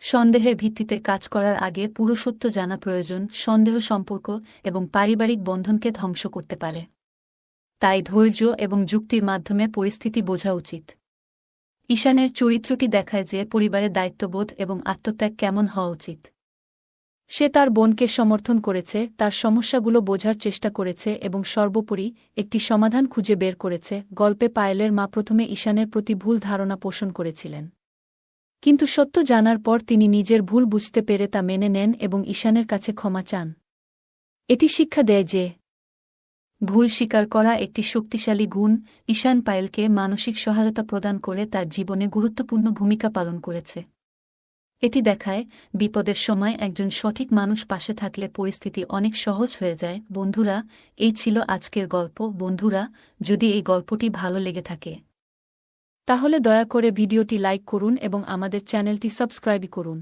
S1: সন্দেহের ভিত্তিতে কাজ করার আগে পুরো সত্য জানা প্রয়োজন। সন্দেহ সম্পর্ক এবং পারিবারিক বন্ধনকে ধ্বংস করতে পারে। তাই ধৈর্য এবং যুক্তির মাধ্যমে পরিস্থিতি বোঝা উচিত। ঈশানের চরিত্রটি দেখায় যে পরিবারের দায়িত্ববোধ এবং আত্মত্যাগ কেমন হওয়া উচিত। সে তার বোনকে সমর্থন করেছে, তার সমস্যাগুলো বোঝার চেষ্টা করেছে এবং সর্বোপরি একটি সমাধান খুঁজে বের করেছে। গল্পে পায়েলের মা প্রথমে ঈশানের প্রতি ভুল ধারণা পোষণ করেছিলেন, কিন্তু সত্য জানার পর তিনি নিজের ভুল বুঝতে পেরে তা মেনে নেন এবং ঈশানের কাছে ক্ষমা চান। এটি শিক্ষা দেয় যে ভুল স্বীকার করা একটি শক্তিশালী গুণ। ঈশান পায়েলকে মানসিক সহায়তা প্রদান করে তার জীবনে গুরুত্বপূর্ণ ভূমিকা পালন করেছে। এটি দেখায় বিপদের সময় একজন সঠিক মানুষ পাশে থাকলে পরিস্থিতি অনেক সহজ হয়ে যায়। বন্ধুরা, এই ছিল আজকের গল্প। বন্ধুরা, যদি এই গল্পটি ভালো লেগে থাকে তাহলে দয়া করে ভিডিওটি লাইক করুন এবং আমাদের চ্যানেলটি সাবস্ক্রাইব করুন।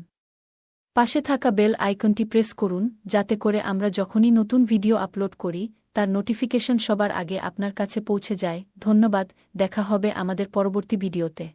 S1: পাশে থাকা বেল আইকনটি প্রেস করুন, যাতে করে আমরা যখনই নতুন ভিডিও আপলোড করি তার নোটিফিকেশন সবার আগে আপনার কাছে পৌঁছে যায়। ধন্যবাদ। দেখা হবে আমাদের পরবর্তী ভিডিওতে।